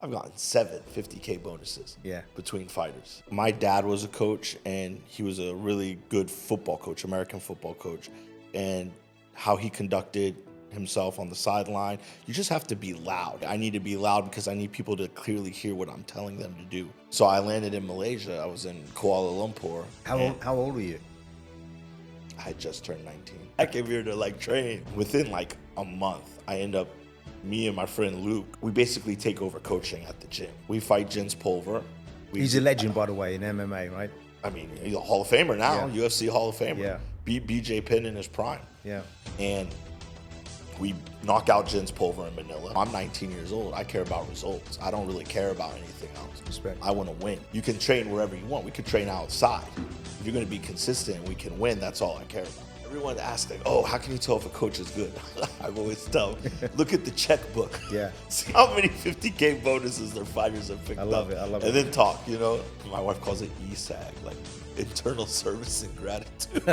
I've gotten 7 50K bonuses between fighters. My dad was a coach, and he was a really good football coach, American football coach. And how he conducted himself on the sideline, you just have to be loud. I need to be loud because I need people to clearly hear what I'm telling them to do. So I landed in Malaysia. I was in Kuala Lumpur. How old were you? I had just turned 19. I came here to train. Within a month, me and my friend Luke, we basically take over coaching at the gym. We fight Jins Pulver. He's a legend, by the way, in MMA, right? I mean, he's a Hall of Famer now, Yeah. UFC Hall of Famer. Yeah. Beat BJ Penn in his prime. Yeah. And we knock out Jins Pulver in Manila. I'm 19 years old. I care about results. I don't really care about anything else. Respect. I want to win. You can train wherever you want. We can train outside. If you're going to be consistent and we can win, that's all I care about. Everyone asks, how can you tell if a coach is good? I've always tell them, look at the checkbook. Yeah. See how many 50K bonuses their fighters have picked up. I love it. And then talk, My wife calls it ESAG, internal service and gratitude.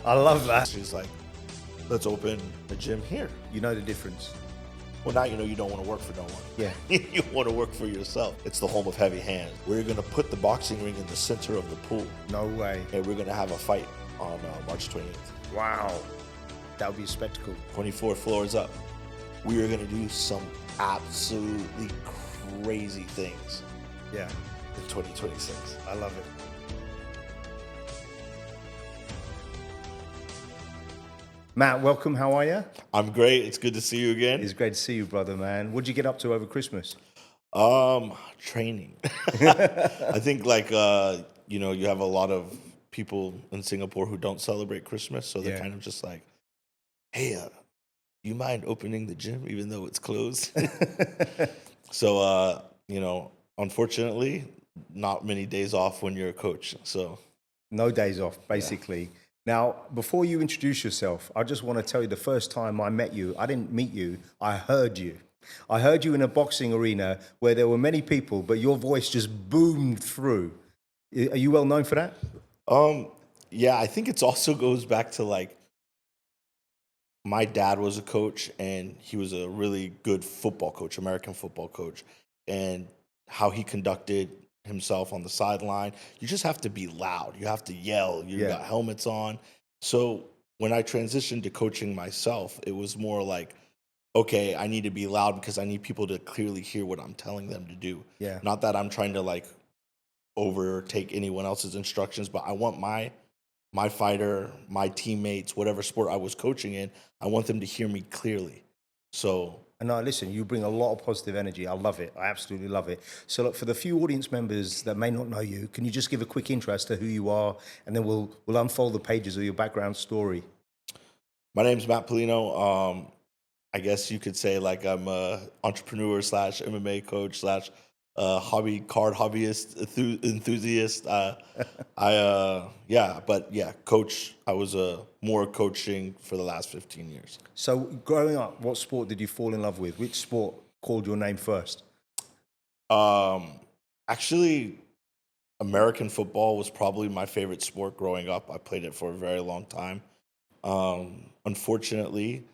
I love that. She's like, let's open a gym here. You know the difference. Well, now you don't want to work for no one. Yeah. You want to work for yourself. It's the home of heavy hands. We're going to put the boxing ring in the center of the pool. No way. And we're going to have a fight on March 28th. Wow. That would be a spectacle. 24 floors up. We are going to do some absolutely crazy things. Yeah. In 2026. I love it. Matt, welcome. How are you? I'm great. It's good to see you again. It's great to see you, brother, man. What'd you get up to over Christmas? Training. I think you have a lot of people in Singapore who don't celebrate Christmas, so they're kind of just like, hey, you mind opening the gym even though it's closed? So, unfortunately, not many days off when you're a coach. So no days off, basically. Yeah. Now, before you introduce yourself, I just want to tell you the first time I met you, I didn't meet you, I heard you. I heard you in a boxing arena where there were many people, but your voice just boomed through. Are you well known for that? Yeah, I think it also goes back to my dad was a coach, and he was a really good football coach, American football coach, and how he conducted himself on the sideline. You just have to be loud. You have to yell. You got helmets on. So when I transitioned to coaching myself, it was more like, okay, I need to be loud because I need people to clearly hear what I'm telling them to do. Yeah. Not that I'm trying to overtake anyone else's instructions, but I want my fighter, my teammates, whatever sport I was coaching in, I want them to hear me clearly. So. No, listen, you bring a lot of positive energy. I love it. I absolutely love it. So look, for the few audience members that may not know you, can you just give a quick intro as to who you are, and then we'll unfold the pages of your background story. My name's Matt Pellino. I guess you could say I'm a entrepreneur / MMA coach / hobbyist enthusiast. Coach. I was more coaching for the last 15 years. So growing up, what sport did you fall in love with? Which sport called your name first? Actually, American football was probably my favorite sport growing up. I played it for a very long time. Unfortunately,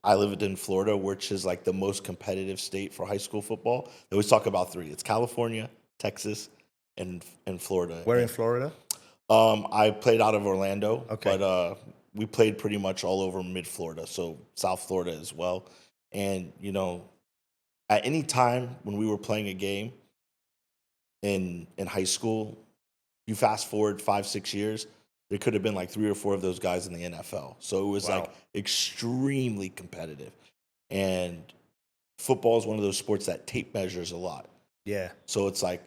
I lived in Florida, which is the most competitive state for high school football. They always talk about 3. It's California, Texas, and Florida. Where in Florida? I played out of Orlando, okay. But we played pretty much all over mid-Florida, so South Florida as well. And, at any time when we were playing a game in high school, you fast forward 5-6 years, there could have been 3 or 4 of those guys in the NFL. So it was extremely competitive. And football is one of those sports that tape measures a lot. Yeah. So it's I'm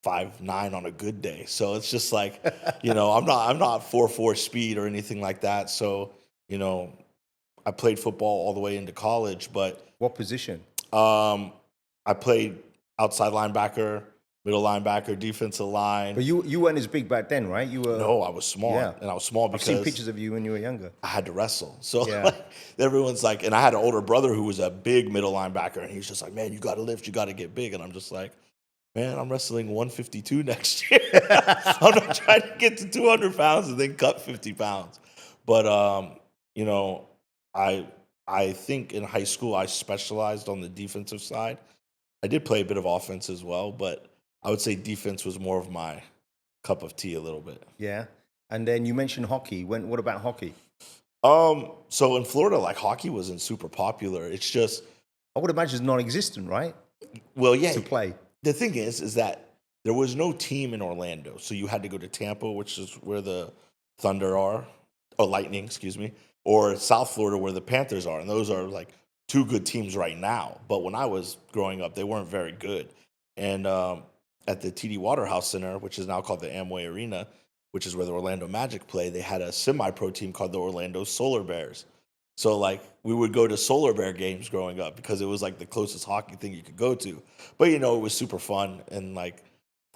5'9" on a good day. So it's just I'm not 4.4 speed or anything like that. So, I played football all the way into college, but what position? I played outside linebacker, middle linebacker, defensive line. But you weren't as big back then, right? No, I was small. Yeah. And I was small because I've seen pictures of you when you were younger. I had to wrestle. So everyone's and I had an older brother who was a big middle linebacker, and he's just like, man, you got to lift, you got to get big. And I'm just like, man, I'm wrestling 152 next year. I'm not trying to get to 200 pounds and then cut 50 pounds. But, I I think in high school I specialized on the defensive side. I did play a bit of offense as well, but I would say defense was more of my cup of tea a little bit. Yeah. And then you mentioned hockey. What about hockey? So in Florida, like hockey wasn't super popular. It's just, I would imagine it's non-existent, right? well, yeah. To play. The thing is that there was no team in Orlando, so you had to go to Tampa, which is where the Thunder are, or Lightning, excuse me, or South Florida, where the Panthers are, and those are like two good teams right now. But when I was growing up, they weren't very good. And at the TD Waterhouse Center, which is now called the Amway Arena, which is where the Orlando Magic play, they had a semi-pro team called the Orlando Solar Bears. So like we would go to Solar Bear games growing up because it was like the closest hockey thing you could go to. But you know, it was super fun, and like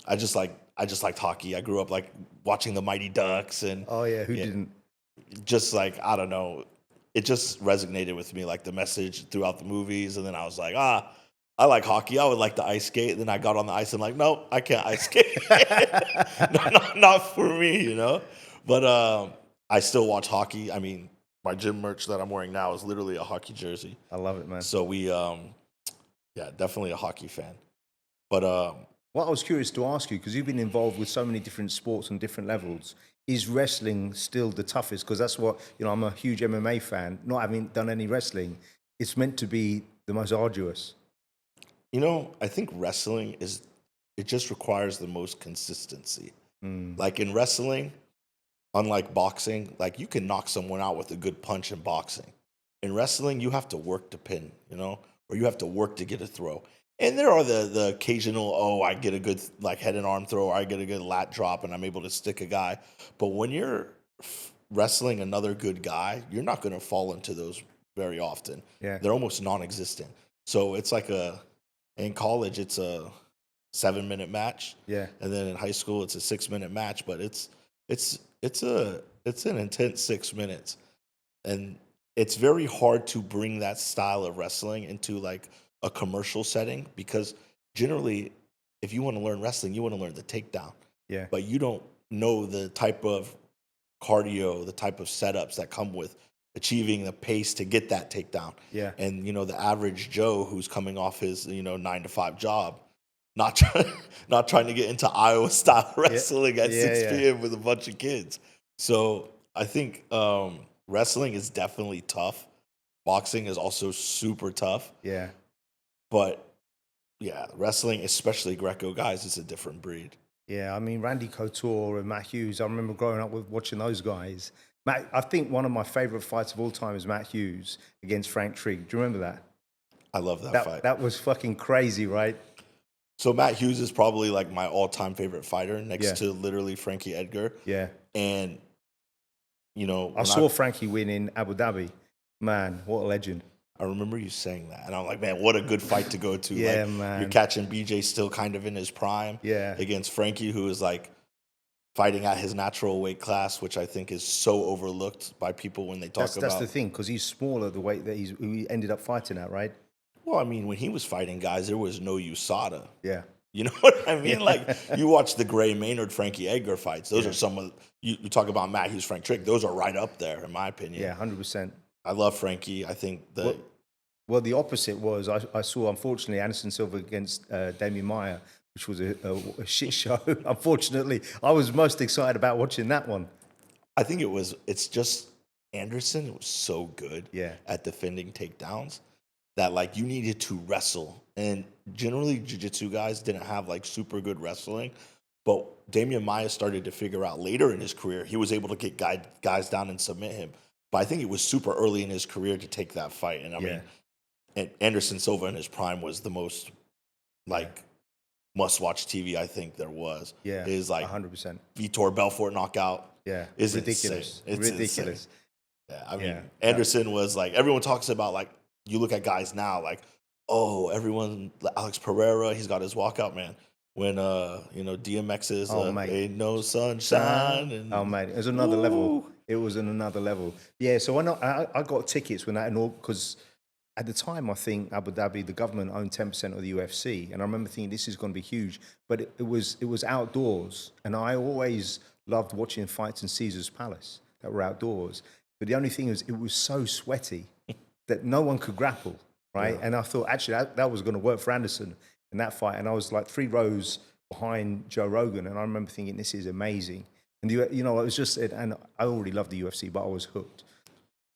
I just liked hockey. I grew up like watching the Mighty Ducks, and Oh, yeah. Who didn't? just like I don't know, it just resonated with me, like the message throughout the movies. And then I was like, I like hockey. I would like to ice skate. And then I got on the ice and like, no, I can't ice skate. not for me, you know. But I still watch hockey. I mean, my gym merch that I'm wearing now is literally a hockey jersey. I love it, man. So yeah, definitely a hockey fan. But What I was curious to ask you, because you've been involved with so many different sports on different levels, is wrestling still the toughest? Because that's what, I'm a huge MMA fan. Not having done any wrestling, it's meant to be the most arduous. I think wrestling it just requires the most consistency. Like in wrestling, unlike boxing, like you can knock someone out with a good punch in boxing. In wrestling, you have to work to pin, or you have to work to get a throw. And there are the occasional, I get a good like head and arm throw, or I get a good lat drop and I'm able to stick a guy. But when you're wrestling another good guy, you're not going to fall into those very often. Yeah. They're almost non-existent. So it's like in college, it's a 7-minute match. Yeah. And then in high school, it's a 6-minute match, but it's an intense 6 minutes. And it's very hard to bring that style of wrestling into like a commercial setting, because generally, if you want to learn wrestling, you want to learn the takedown. Yeah. But you don't know the type of cardio, the type of setups that come with achieving the pace to get that takedown. Yeah. And the average Joe who's coming off his 9-to-5 job, not trying to get into Iowa style wrestling at 6 p.m. with a bunch of kids. So I think wrestling is definitely tough. Boxing is also super tough. Yeah. But yeah, wrestling, especially Greco guys, is a different breed. Yeah, I mean, Randy Couture and Matt Hughes, I remember growing up with watching those guys. I think one of my favorite fights of all time is Matt Hughes against Frank Trigg. Do you remember that? I love that fight. That was fucking crazy, right? So Matt Hughes is probably like my all-time favorite fighter, next to literally Frankie Edgar. Yeah. And, I saw Frankie win in Abu Dhabi. Man, what a legend. I remember you saying that. And I'm like, man, what a good fight to go to. Yeah, like, man. You're catching BJ still kind of in his prime. Yeah. Against Frankie, who is like fighting at his natural weight class, which I think is so overlooked by people when they talk about. That's the thing, because he's smaller the weight that he ended up fighting at, right? Well, I mean, when he was fighting guys, there was no USADA. Yeah. You know what I mean? Like, you watch the Gray Maynard, Frankie Edgar fights. Those are some of, you talk about Matt Hughes, Frank Trigg. Those are right up there, in my opinion. Yeah, 100%. I love Frankie. I think that. Well, the opposite was I saw, unfortunately, Anderson Silva against Damian Maia, which was a shit show. Unfortunately, I was most excited about watching that one. I think it's just Anderson was so good at defending takedowns that like you needed to wrestle. And generally jiu-jitsu guys didn't have like super good wrestling. But Damian Maia started to figure out later in his career, he was able to get guys down and submit him. But I think it was super early in his career to take that fight. And I mean, and Anderson Silva in his prime was the most like must-watch TV I think there was. Yeah, is like 100%. Vitor Belfort knockout. Yeah, is ridiculous. Insane. It's ridiculous. Insane. Yeah, I mean, Anderson was like, everyone talks about like, you look at guys now like, Alex Pereira, he's got his walkout, man. When DMX is ain't no sunshine. And, mate, it was another level. It was on another level. Yeah, so I got tickets when that, because at the time, I think Abu Dhabi, the government owned 10% of the UFC, and I remember thinking this is going to be huge. But it was outdoors, and I always loved watching fights in Caesar's Palace that were outdoors. But the only thing is, it was so sweaty. that no one could grapple, right? Yeah. And I thought, actually, that was going to work for Anderson in that fight. And I was like 3 rows behind Joe Rogan. And I remember thinking, this is amazing. And, you know, it was just, and I already loved the UFC, but I was hooked.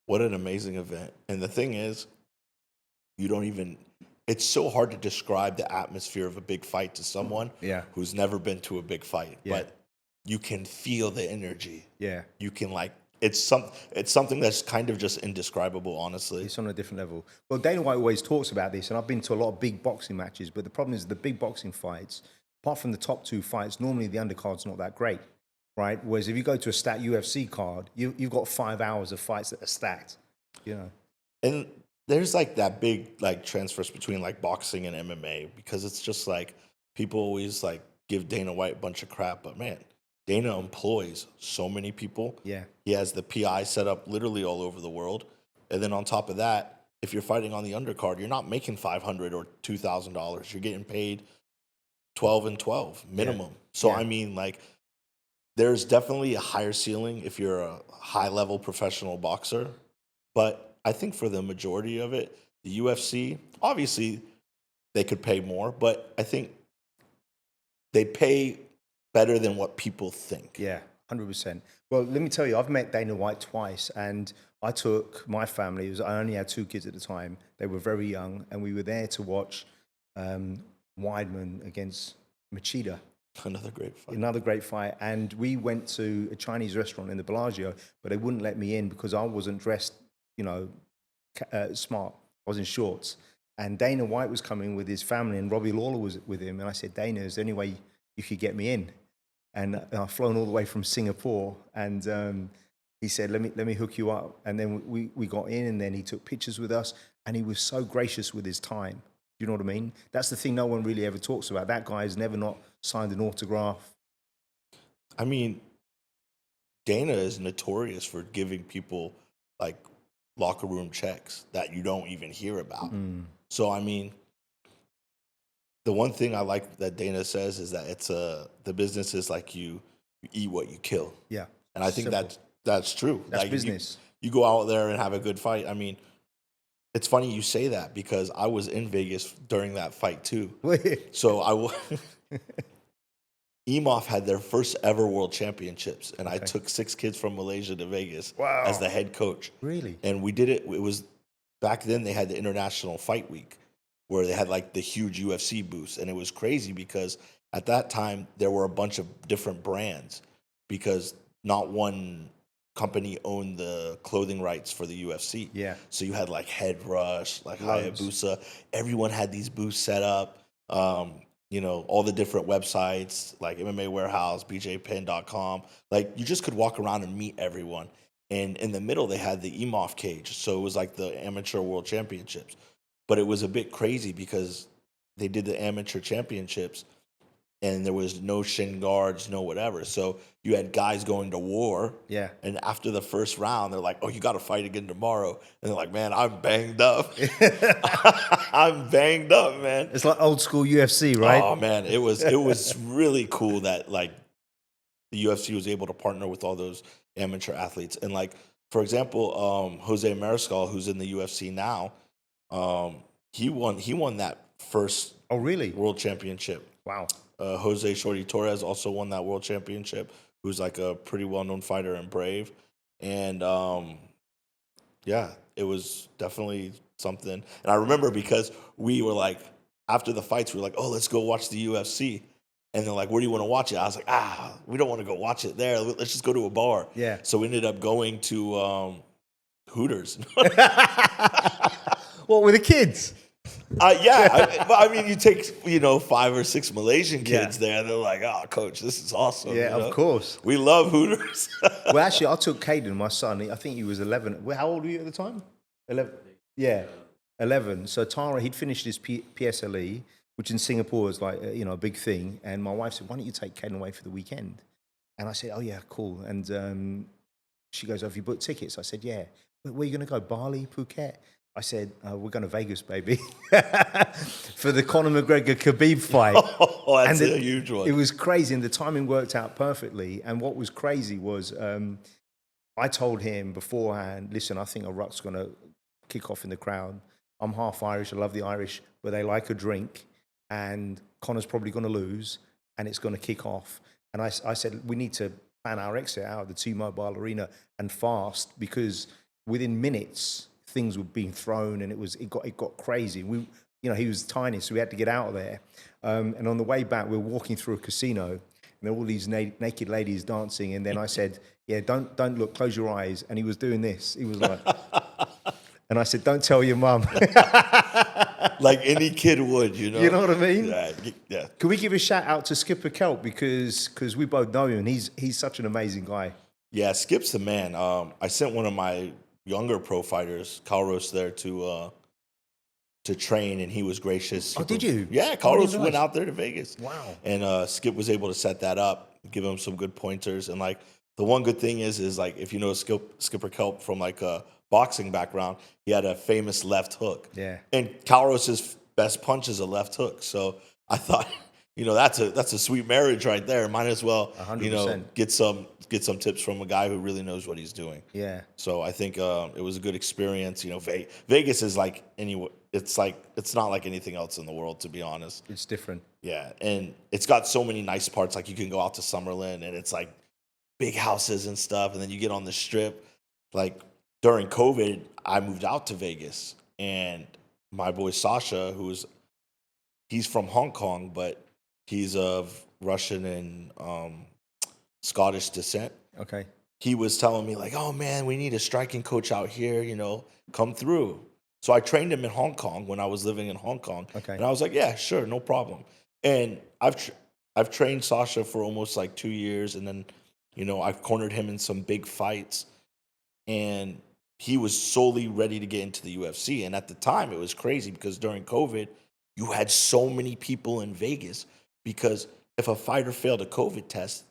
What an amazing event. And the thing is, it's so hard to describe the atmosphere of a big fight to someone who's never been to a big fight. Yeah. But you can feel the energy. Yeah. You can it's something that's kind of just indescribable, honestly. It's on a different level. Well, Dana White always talks about this, and I've been to a lot of big boxing matches, but the problem is the big boxing fights, apart from the top 2 fights, normally the undercard's not that great, right? Whereas if you go to a stacked UFC card, you've got 5 hours of fights that are stacked, you know. And there's like that big like transfers between like boxing and MMA, because it's just like people always like give Dana White a bunch of crap, but man, Dana employs so many people. Yeah. He has the PI set up literally all over the world. And then on top of that, if you're fighting on the undercard, you're not making $500 or $2,000. You're getting paid 12 and 12 minimum. Yeah. So Yeah. I mean, like, there's definitely a higher ceiling if you're a high-level professional boxer. But I think for the majority of it, the UFC, obviously, they could pay more, but I think they pay better than what people think. Yeah, 100%. Well, let me tell you, I've met Dana White twice, and I took my family. I only had 2 kids at the time. They were very young, and we were there to watch Weidman against Machida. Another great fight. Another great fight. And we went to a Chinese restaurant in the Bellagio, but they wouldn't let me in because I wasn't dressed, you know, smart. I was in shorts. And Dana White was coming with his family, and Robbie Lawler was with him. And I said, Dana, is there any way you could get me in? And I've flown all the way from Singapore. And he said, let me hook you up. And then we got in, and then he took pictures with us. And he was so gracious with his time. You know what I mean? That's the thing no one really ever talks about. That guy has never not signed an autograph. I mean, Dana is notorious for giving people like locker room checks that you don't even hear about. So, I mean, the one thing I like that Dana says is that the business is like you eat what you kill. Yeah. And I think Simple. that's true. That's like business. You go out there and have a good fight. I mean, it's funny you say that because I was in Vegas during that fight too. So EMOF had their first ever world championships, and I took 6 kids from Malaysia to Vegas as the head coach. Really? And we did it. It was back then they had the International Fight Week where they had like the huge UFC booths, and it was crazy because at that time there were a bunch of different brands because not one company owned the clothing rights for the UFC. Yeah. So you had like Head Rush, like Loads. Hayabusa. Everyone had these booths set up. You know, all the different websites like MMA Warehouse, bjpen.com. Like you just could walk around and meet everyone. And in the middle, they had the EMOF cage. So it was like the Amateur World Championships. But it was a bit crazy because they did the Amateur Championships and there was no shin guards, no whatever. So you had guys going to war. Yeah. And after the first round, they're like, oh, you got to fight again tomorrow. And they're like, man, I'm banged up. I'm banged up, man. It's like old school UFC, right? Oh, man. It was really cool that, like, the UFC was able to partner with all those amateur athletes. And, like, for example, Jose Mariscal, who's in the UFC now, he won that first world championship. Wow. Jose Shorty Torres also won that world championship, who's like a pretty well-known fighter and brave. And, yeah, it was definitely something. And I remember because we were like, after the fights, we were like, oh, let's go watch the UFC. And they're like, where do you want to watch it? I was like, we don't want to go watch it there. Let's just go to a bar. Yeah. So we ended up going to Hooters. What, with the kids? Yeah, I mean, you take 5 or 6 Malaysian kids there, and they're like, "Oh, coach, this is awesome." Yeah, of course. We love Hooters. Well, actually, I took Caden, my son. I think he was 11. How old were you at the time? 11. Yeah, 11. So Tara, he'd finished his PSLE, which in Singapore is like a big thing. And my wife said, "Why don't you take Caden away for the weekend?" And I said, "Oh yeah, cool." And she goes, "Have you booked tickets?" I said, "Yeah." "Where are you going to go? Bali, Phuket?" I said, "We're going to Vegas, baby," for the Conor McGregor Khabib fight. Oh, that's a huge one. It was crazy, and the timing worked out perfectly. And what was crazy was I told him beforehand, listen, I think a ruck's going to kick off in the crowd. I'm half Irish. I love the Irish, but they like a drink. And Connor's probably going to lose, and it's going to kick off. And I said, we need to plan our exit out of the T-Mobile Arena and fast, because within minutes things were being thrown, and it got crazy. He was tiny, so we had to get out of there. And on the way back, we were walking through a casino, and there were all these naked ladies dancing. And then I said, "Yeah, don't look, close your eyes." And he was doing this. He was like, and I said, "Don't tell your mum." Like any kid would, you know. You know what I mean? Yeah. Can we give a shout out to Skipper Kelp, because we both know him, and he's such an amazing guy. Yeah, Skip's the man. I sent one of my younger pro fighters, Calderwood, there to train, and he was gracious. Oh, did you? Yeah, Calderwood went out there to Vegas. Wow. And Skip was able to set that up, give him some good pointers. And like the one good thing is like if you know Skipper Kelp from like a boxing background, he had a famous left hook. Yeah. And Calderwood's best punch is a left hook. So I thought, that's a sweet marriage right there. Might as well, 100%. get some tips from a guy who really knows what he's doing. Yeah. So I think it was a good experience. Vegas is like it's not like anything else in the world, to be honest. It's different. Yeah, and it's got so many nice parts. Like you can go out to Summerlin, and it's like big houses and stuff, and then you get on the Strip. Like during COVID, I moved out to Vegas, and my boy Sasha, he's from Hong Kong, but he's of Russian and Scottish descent. Okay. He was telling me like, "Oh man, we need a striking coach out here, come through." So I trained him in Hong Kong when I was living in Hong Kong. Okay. And I was like, "Yeah, sure, no problem." And I've trained Sasha for almost like 2 years, and then I've cornered him in some big fights, and he was solely ready to get into the UFC. And at the time, it was crazy because during COVID, you had so many people in Vegas, because if a fighter failed a COVID test,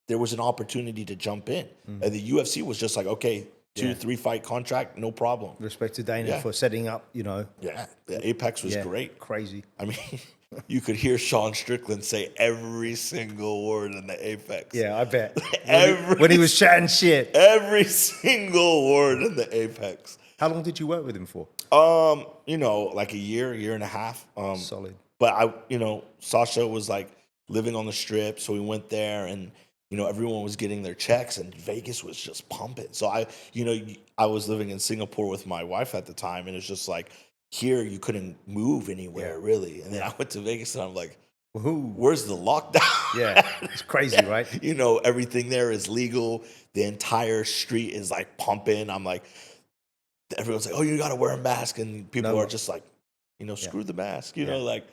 there was an opportunity to jump in. And the UFC was just like, okay, 2-3 fight contract, no problem. Respect to Dana for setting up, Yeah, the Apex was great. Crazy. I mean, you could hear Sean Strickland say every single word in the Apex. Yeah, I bet. When when he was chatting shit. Every single word in the Apex. How long did you work with him for? Like a year and a half. Solid. But Sasha was like living on the Strip, so we went there, and everyone was getting their checks, and Vegas was just pumping. So I was living in Singapore with my wife at the time, and it's just like here you couldn't move anywhere really. And then I went to Vegas, and I'm like, where's the lockdown? Yeah, it's crazy, right? Everything there is legal. The entire street is like pumping. I'm like, everyone's like, "Oh, you got to wear a mask," and people are just like, screw the mask, like.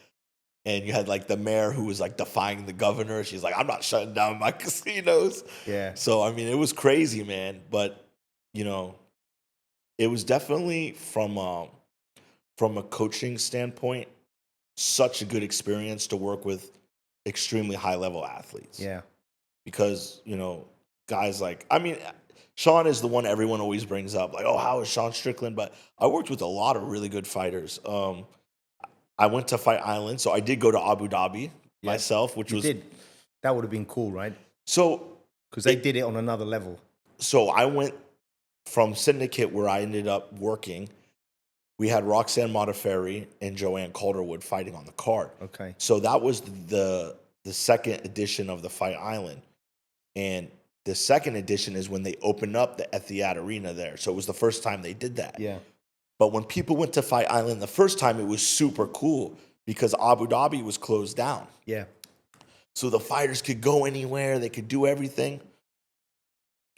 And you had like the mayor who was like defying the governor. She's like, "I'm not shutting down my casinos." Yeah. So I mean, it was crazy, man. But it was definitely from a coaching standpoint, such a good experience to work with extremely high level athletes. Yeah. Because guys like, I mean, Sean is the one everyone always brings up. Like, "Oh, how is Sean Strickland?" But I worked with a lot of really good fighters. I went to Fight Island, so I did go to Abu Dhabi myself, which was... That would have been cool, right? So... Because they did it on another level. So I went from Syndicate, where I ended up working. We had Roxanne Modafferi and Joanne Calderwood fighting on the card. Okay. So that was the second edition of the Fight Island. And the second edition is when they opened up the Etihad Arena there. So it was the first time they did that. Yeah. But when people went to Fight Island the first time, it was super cool because Abu Dhabi was closed down. Yeah. So the fighters could go anywhere. They could do everything.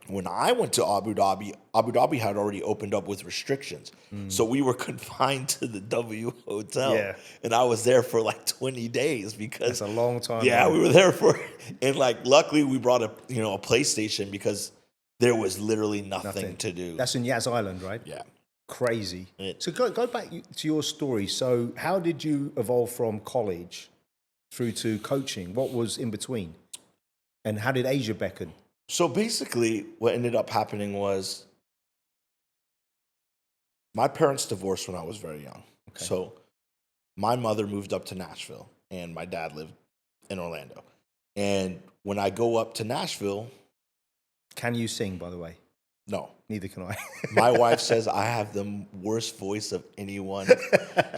When I went to Abu Dhabi had already opened up with restrictions. So we were confined to the W Hotel. Yeah. And I was there for like 20 days because... That's a long time. Yeah, we were there for... And like, luckily we brought a PlayStation because there was literally nothing to do. That's in Yas Island, right? Yeah. Crazy. So go back to your story. So how did you evolve from college through to coaching? What was in between? And how did Asia beckon? So basically what ended up happening was my parents divorced when I was very young. Okay. So my mother moved up to Nashville and my dad lived in Orlando. And when I go up to Nashville... Can you sing, by the way? No. Neither can I. My wife says I have the worst voice of anyone.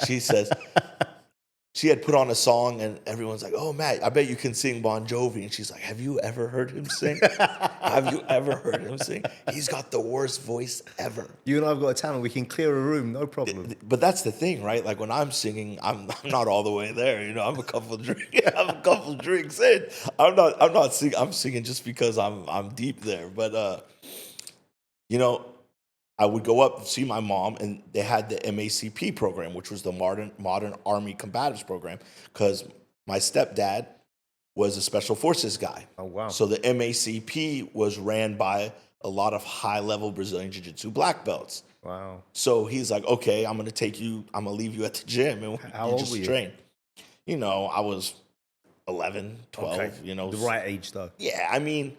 She says she had put on a song and everyone's like, "Oh, Matt, I bet you can sing Bon Jovi." And she's like, "Have you ever heard him sing? Have you ever heard him sing? He's got the worst voice ever." You and I have got a talent. We can clear a room, no problem. But that's the thing, right? Like when I'm singing, I'm not all the way there. You know, I'm a couple drinks in. I'm singing. I'm singing just because I'm deep there. But you know, I would go up and see my mom, and they had the MACP program, which was the modern Army Combatives program, because my stepdad was a Special Forces guy. Oh, wow. So the MACP was ran by a lot of high-level Brazilian Jiu-Jitsu black belts. Wow. So he's like, "Okay, I'm going to leave you at the gym, and How you old just were you? train." You know, I was 11, 12, Okay. you know. The right age, though. Yeah, I mean,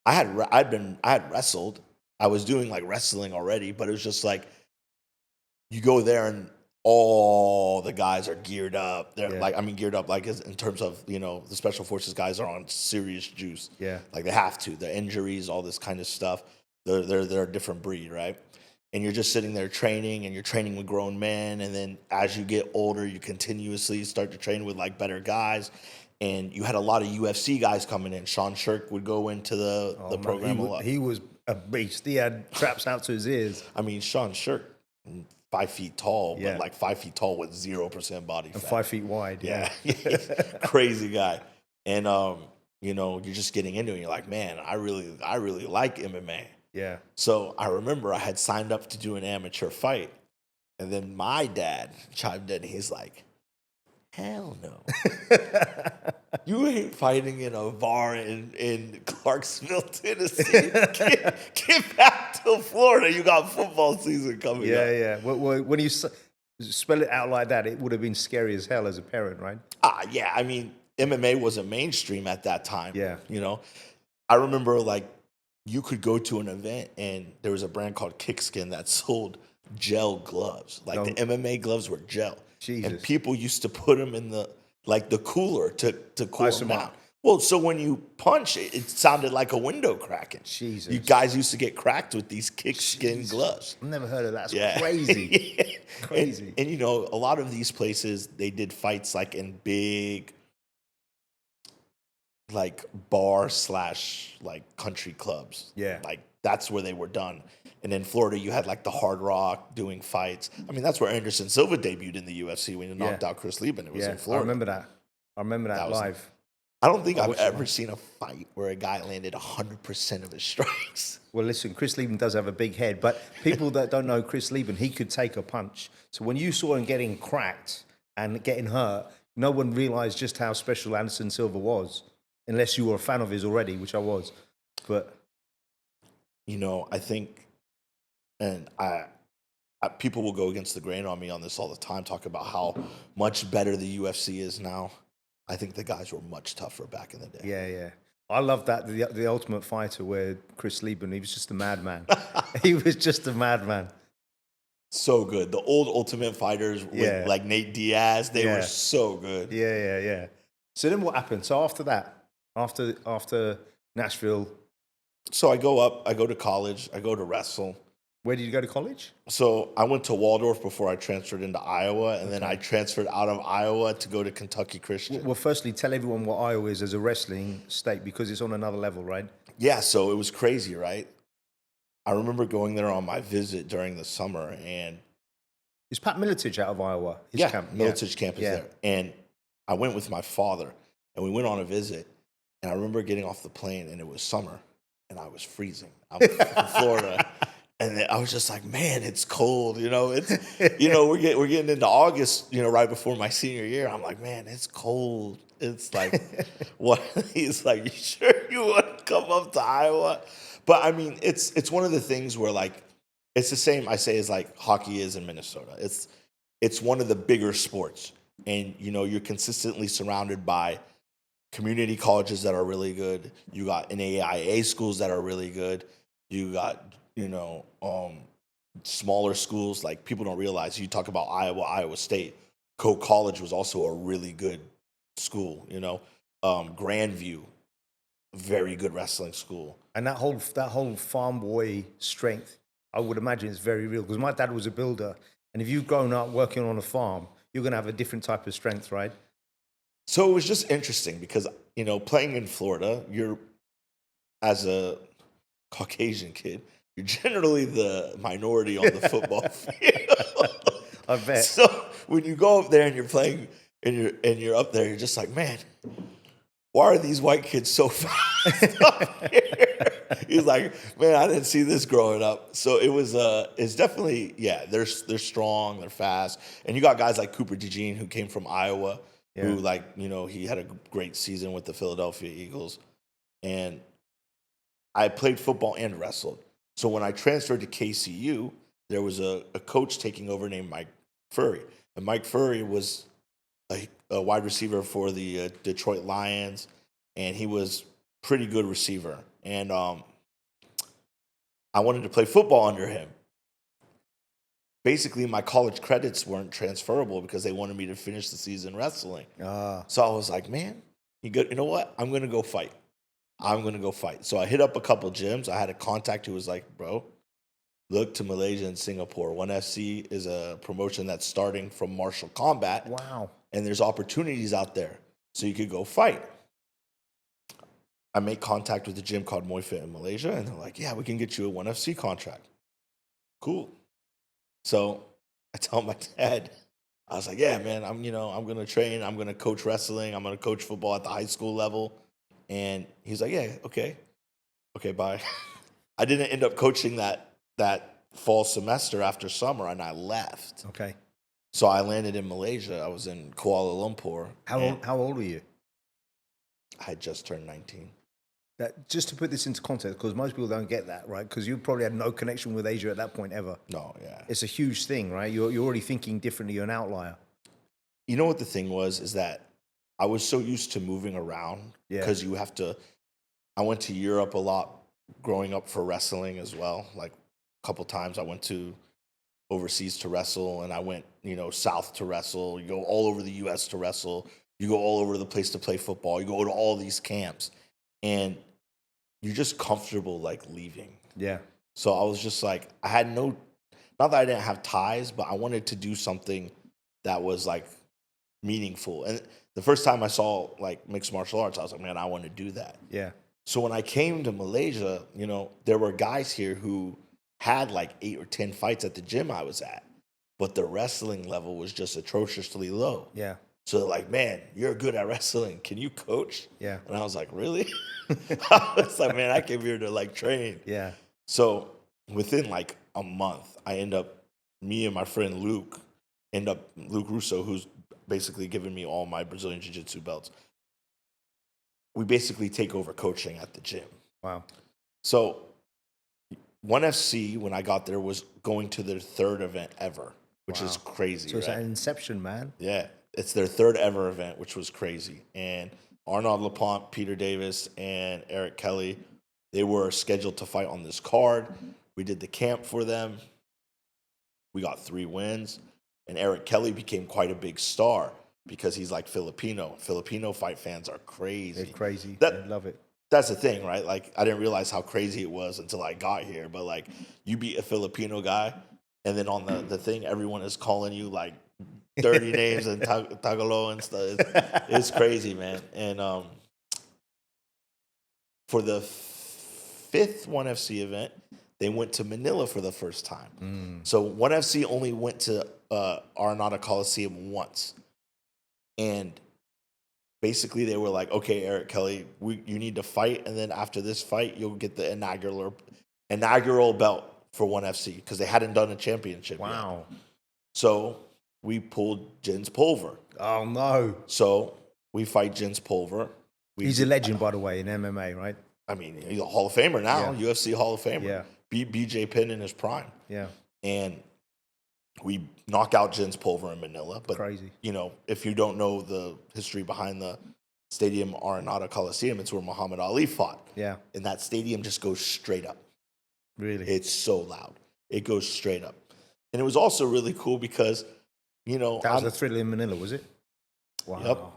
I had wrestled. I was doing like wrestling already, but it was just like you go there and all the guys are geared up. They're geared up like in terms of, you know, the Special Forces guys are on serious juice. Yeah. Like they have to. The injuries, all this kind of stuff. They're a different breed, right? And you're just sitting there training, and you're training with grown men, and then as you get older, you continuously start to train with like better guys. And you had a lot of UFC guys coming in. Sean Strickland would go into the program a lot. He was a beast. He had traps out to his ears. I mean, Sean Strickland, 5 feet tall, Yeah. but like 5 feet tall with 0% body fat. And 5 feet wide. Yeah, crazy guy. And you know, you're just getting into it. And you're like, man, I really like MMA. Yeah. So I remember I had signed up to do an amateur fight, and then my dad chimed in. He's like, "Hell no. You ain't fighting in a bar in Clarksville, Tennessee. Get back to Florida. You got football season coming up." Yeah. Well, when you spell it out like that, it would have been scary as hell as a parent, right? Yeah. I mean, MMA wasn't mainstream at that time. Yeah. You know, I remember like you could go to an event and there was a brand called Kickskin that sold gel gloves. Like the MMA gloves were gel. Jesus. And people used to put them in the cooler to cool Ice them them down. out. Well, so when you punch it, it sounded like a window cracking. Jesus. You guys used to get cracked with these Kickskin gloves. I've never heard of that. That's Yeah. crazy. Crazy. And you know, a lot of these places, they did fights like in big like bar / like country clubs. Yeah. Like that's where they were done. And in Florida, you had like the Hard Rock doing fights. I mean, that's where Anderson Silva debuted in the UFC when he knocked out Chris Lieben. It was in Florida. I remember that was live. I don't think I've ever seen a fight where a guy landed 100% of his strikes. Well, listen, Chris Lieben does have a big head, but people that don't know Chris Lieben, he could take a punch. So when you saw him getting cracked and getting hurt, no one realized just how special Anderson Silva was, unless you were a fan of his already, which I was. But you know, I think, and I people will go against the grain on me on this all the time, talk about how much better the UFC is now. I think the guys were much tougher back in the day. yeah. I love that, the Ultimate Fighter, where Chris Lieben, he was just a madman. He was just a madman. So good. The old Ultimate Fighters with like Nate Diaz, they were so good. Yeah. So then what happened? So after that, after Nashville. So I go to college, I go to wrestle. Where did you go to college? So I went to Waldorf before I transferred into Iowa, and then I transferred out of Iowa to go to Kentucky Christian. Well, firstly, tell everyone what Iowa is as a wrestling state, because it's on another level, right? Yeah, so it was crazy, right? I remember going there on my visit during the summer, and Is Pat Miletich out of Iowa? His camp? Miletich camp is there. And I went with my father, and we went on a visit, and I remember getting off the plane, and it was summer, and I was freezing. I'm from Florida. And I was just like, man, it's cold. You know, it's, you know, we're getting into August, you know, right before my senior year. I'm like, man, it's cold. It's like, what? He's like, you sure you want to come up to Iowa? But I mean, it's one of the things where like, it's the same I say as like hockey is in Minnesota. It's one of the bigger sports. And, you know, you're consistently surrounded by community colleges that are really good. You got NAIA schools that are really good. You got, you know, smaller schools. Like people don't realize, you talk about Iowa State. Coe College was also a really good school, you know. Grandview, very good wrestling school. And that whole farm boy strength, I would imagine it's very real because my dad was a builder. And if you've grown up working on a farm, you're going to have a different type of strength, right? So it was just interesting because, playing in Florida, as a Caucasian kid, you're generally the minority on the football field. I bet. So when you go up there and you're playing and you're up there, you're just like, man, why are these white kids so fast up here? He's like, man, I didn't see this growing up. So it's definitely, yeah, they're strong, they're fast. And you got guys like Cooper DeJean who came from Iowa, who he had a great season with the Philadelphia Eagles. And I played football and wrestled. So when I transferred to KCU, there was a coach taking over named Mike Furry. And Mike Furry was a wide receiver for the Detroit Lions, and he was pretty good receiver. And I wanted to play football under him. Basically, my college credits weren't transferable because they wanted me to finish the season wrestling. So I was like, man, you know what? I'm going to go fight. So I hit up a couple gyms. I had a contact who was like, bro, look to Malaysia and Singapore. 1FC is a promotion that's starting from martial combat. Wow. And there's opportunities out there. So you could go fight. I make contact with a gym called Muay Fit in Malaysia, and they're like, yeah, we can get you a 1FC contract. Cool. So I tell my dad, I was like, yeah, man, I'm going to train. I'm going to coach wrestling. I'm going to coach football at the high school level. And he's like, yeah, okay, bye. I didn't end up coaching that fall semester after summer, and I left. Okay. So I landed in Malaysia. I was in Kuala Lumpur. How old were you? I had just turned 19. Just to put this into context, because most people don't get that, right? Because you probably had no connection with Asia at that point ever. No, yeah. It's a huge thing, right? You're already thinking differently. You're an outlier. You know what the thing was is that I was so used to moving around because I went to Europe a lot growing up for wrestling as well. Like a couple times I went to overseas to wrestle, and I went, south to wrestle. You go all over the U.S. to wrestle. You go all over the place to play football. You go to all these camps, and you're just comfortable like leaving. Yeah. So I was just like, I had not that I didn't have ties, but I wanted to do something that was like meaningful. And the first time I saw like mixed martial arts, I was like, man, I want to do that. Yeah. So when I came to Malaysia, there were guys here who had like 8 or 10 fights at the gym I was at, but the wrestling level was just atrociously low. Yeah. So they're like, man, you're good at wrestling. Can you coach? Yeah. And I was like, really? I was like, man, I came here to like train. Yeah. So within like a month, me and my friend Luke Russo, who's basically given me all my Brazilian Jiu-Jitsu belts. We basically take over coaching at the gym. Wow. So 1FC, when I got there, was going to their third event ever, which is crazy. So it's an inception, man. Yeah. It's their third ever event, which was crazy. And Arnaud LaPont, Peter Davis, and Eric Kelly, they were scheduled to fight on this card. We did the camp for them. We got 3 wins. And Eric Kelly became quite a big star because he's like Filipino. Filipino fight fans are crazy. They're crazy. They love it. That's the thing, right? Like, I didn't realize how crazy it was until I got here. But, like, you beat a Filipino guy, and then on the thing, everyone is calling you, like, dirty names and Tagalog and stuff. It's crazy, man. And for the 5th 1FC event, they went to Manila for the first time. So 1FC only went to Aranada Coliseum once. And basically they were like, okay, Eric Kelly, you need to fight. And then after this fight, you'll get the inaugural belt for 1FC because they hadn't done a championship yet. So we pulled Jens Pulver. Oh, no. So we fight Jens Pulver. He's a legend, by the way, in MMA, right? I mean, he's a Hall of Famer now, UFC Hall of Famer. Yeah. Beat BJ Penn in his prime. Yeah. And we knock out Jens Pulver in Manila. But, crazy. If you don't know the history behind the Stadium Aranada Coliseum, it's where Muhammad Ali fought. Yeah. And that stadium just goes straight up. Really? It's so loud. It goes straight up. And it was also really cool because, that was the Thriller in Manila, was it? Wow.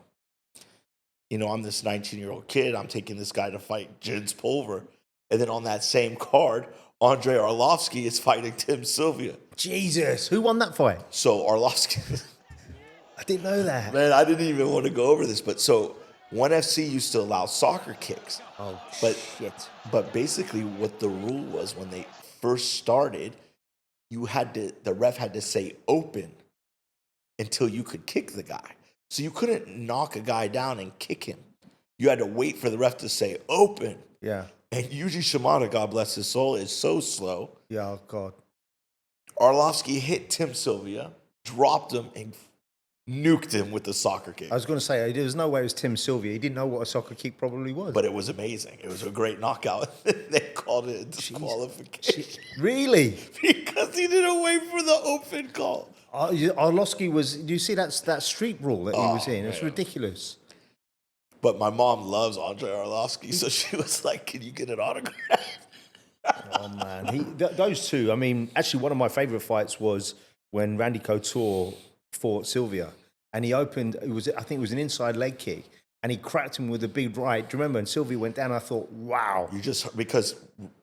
Yep. I'm this 19-year-old kid. I'm taking this guy to fight Jens Pulver. And then on that same card, Andre Arlovsky is fighting Tim Sylvia. Jesus, who won that fight? So Arlovsky, I didn't know that. man, I didn't even want to go over this, but so ONE FC used to allow soccer kicks. Oh, But shit. But basically, what the rule was when they first started, the ref had to say open until you could kick the guy. So you couldn't knock a guy down and kick him. You had to wait for the ref to say open. Yeah. And Yuji Shimada, God bless his soul, is so slow. Yeah, oh God. Arlovsky hit Tim Sylvia, dropped him, and nuked him with the soccer kick. I was going to say, there was no way it was Tim Sylvia. He didn't know what a soccer kick probably was. But it was amazing. It was a great knockout. They called it a disqualification. Really? Because he didn't wait for the open call. Arlovsky was, do you see that street rule that he was in? It's man. ridiculous. But my mom loves Andre Arlovsky, so she was like, can you get an autograph? Oh, man. Those two, I mean, actually one of my favorite fights was when Randy Couture fought Sylvia. And he opened, I think it was an inside leg kick, and he cracked him with a big right. Do you remember? And Sylvia went down, I thought, wow. Because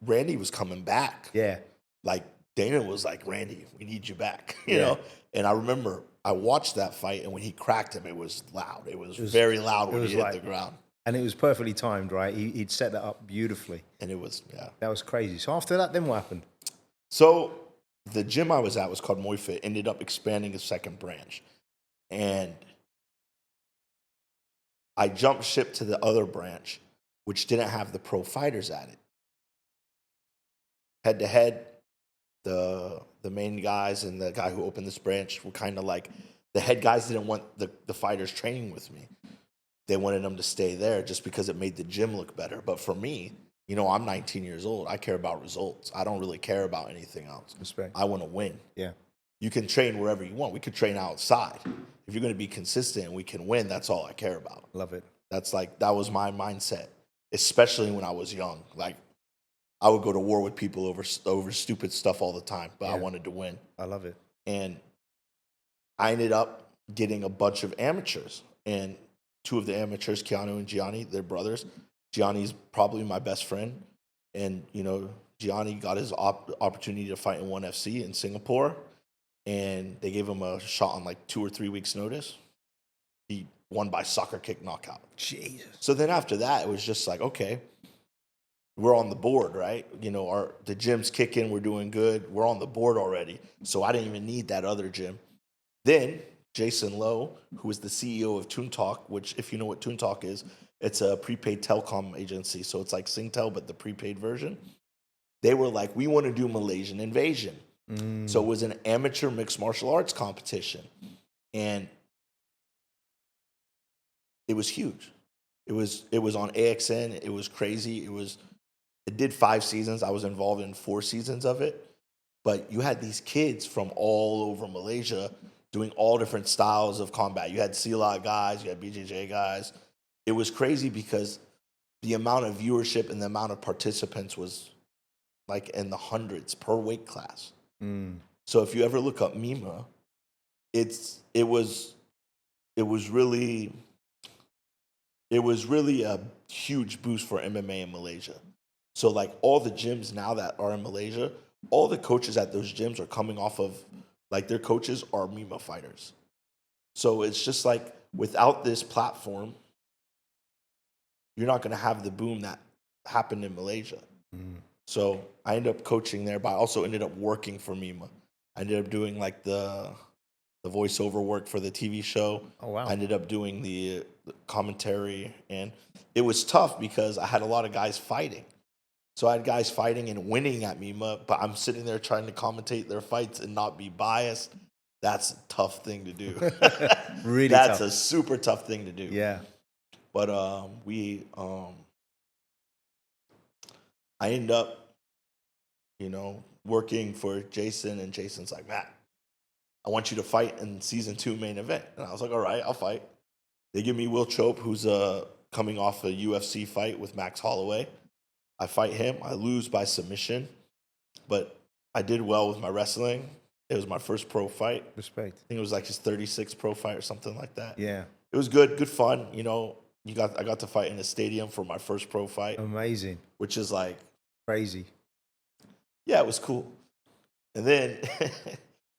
Randy was coming back. Yeah. Like, Dana was like, Randy, we need you back, you know? And I remember I watched that fight, and when he cracked him, it was loud. It was very loud when he hit the ground. And it was perfectly timed, right? He'd set that up beautifully. And it was, yeah. That was crazy. So after that, then what happened? So the gym I was at was called Muay Fit, ended up expanding a second branch. And I jumped ship to the other branch, which didn't have the pro fighters at it. Head to head, the main guys and the guy who opened this branch were kind of like, the head guys didn't want the fighters training with me. They wanted them to stay there just because it made the gym look better. But for me, you know, I'm 19 years old. I care about results. I don't really care about anything else. Respect. I want to win. Yeah. You can train wherever you want. We could train outside. If you're going to be consistent and we can win, that's all I care about. Love it. That was my mindset, especially when I was young. Like, I would go to war with people over stupid stuff all the time, but I wanted to win. I love it. And I ended up getting a bunch of amateurs. And two of the amateurs, Keanu and Gianni, they're brothers. Gianni's probably my best friend. And, you know, Gianni got his opportunity to fight in ONE FC in Singapore. And they gave him a shot on like 2 or 3 weeks' notice. He won by soccer kick knockout. Jesus. So then after that, it was just like, okay, we're on the board, right? You know, the gym's kicking, we're doing good. We're on the board already. So I didn't even need that other gym. Then Jason Lowe, who is the CEO of Toon Talk, which if you know what Toon Talk is, it's a prepaid telecom agency. So it's like Singtel, but the prepaid version. They were like, we want to do Malaysian Invasion. So it was an amateur mixed martial arts competition. And it was huge. It was on AXN. It was crazy. It did 5 seasons. I was involved in 4 seasons of it. But you had these kids from all over Malaysia doing all different styles of combat. You had Silat guys, you had BJJ guys. It was crazy because the amount of viewership and the amount of participants was like in the hundreds per weight class. So if you ever look up Mima, it was really a huge boost for MMA in Malaysia. So like all the gyms now that are in Malaysia, all the coaches at those gyms are coming off of, like, their coaches are Mima fighters. So it's just like, without this platform, you're not going to have the boom that happened in Malaysia. So I ended up coaching there, but I also ended up working for Mima. I ended up doing like the voiceover work for the TV show. Oh, wow. I ended up doing the commentary, and it was tough because I had a lot of guys fighting. So I had guys fighting and winning at Mima, but I'm sitting there trying to commentate their fights and not be biased. That's a tough thing to do. Really That's tough. a super tough thing to do. Yeah. But I ended up, you know, working for Jason, and Jason's like, Matt, I want you to fight in season 2 main event. And I was like, all right, I'll fight. They give me Will Chope, who's coming off a UFC fight with Max Holloway. I fight him. I lose by submission, but I did well with my wrestling. It was my first pro fight. Respect. I think it was like his 36th pro fight or something like that. Yeah. It was good fun. You know, I got to fight in a stadium for my first pro fight, Amazing. which is like, Crazy. yeah, it was cool. And then,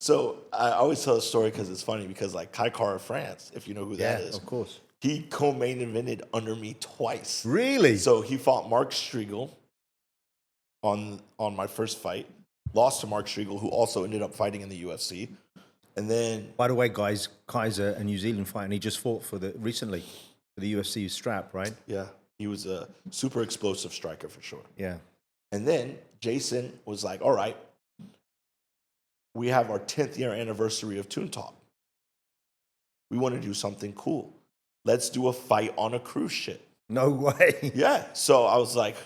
so I always tell a story because it's funny because like Kai Kara France, if you know who that is, of course. he co-main evented under me twice. Really? So he fought Mark Striegel on my first fight, lost to Mark Striegel, who also ended up fighting in the UFC. And then, By the way, guys, Kai's a New Zealand fighter, and he just fought recently for the UFC strap, right? yeah, he was a super explosive striker for sure. Yeah. And then Jason was like, all right, we have our 10th year anniversary of Toon Talk. We want to do something cool. Let's do a fight on a cruise ship. No way. Yeah. So I was like,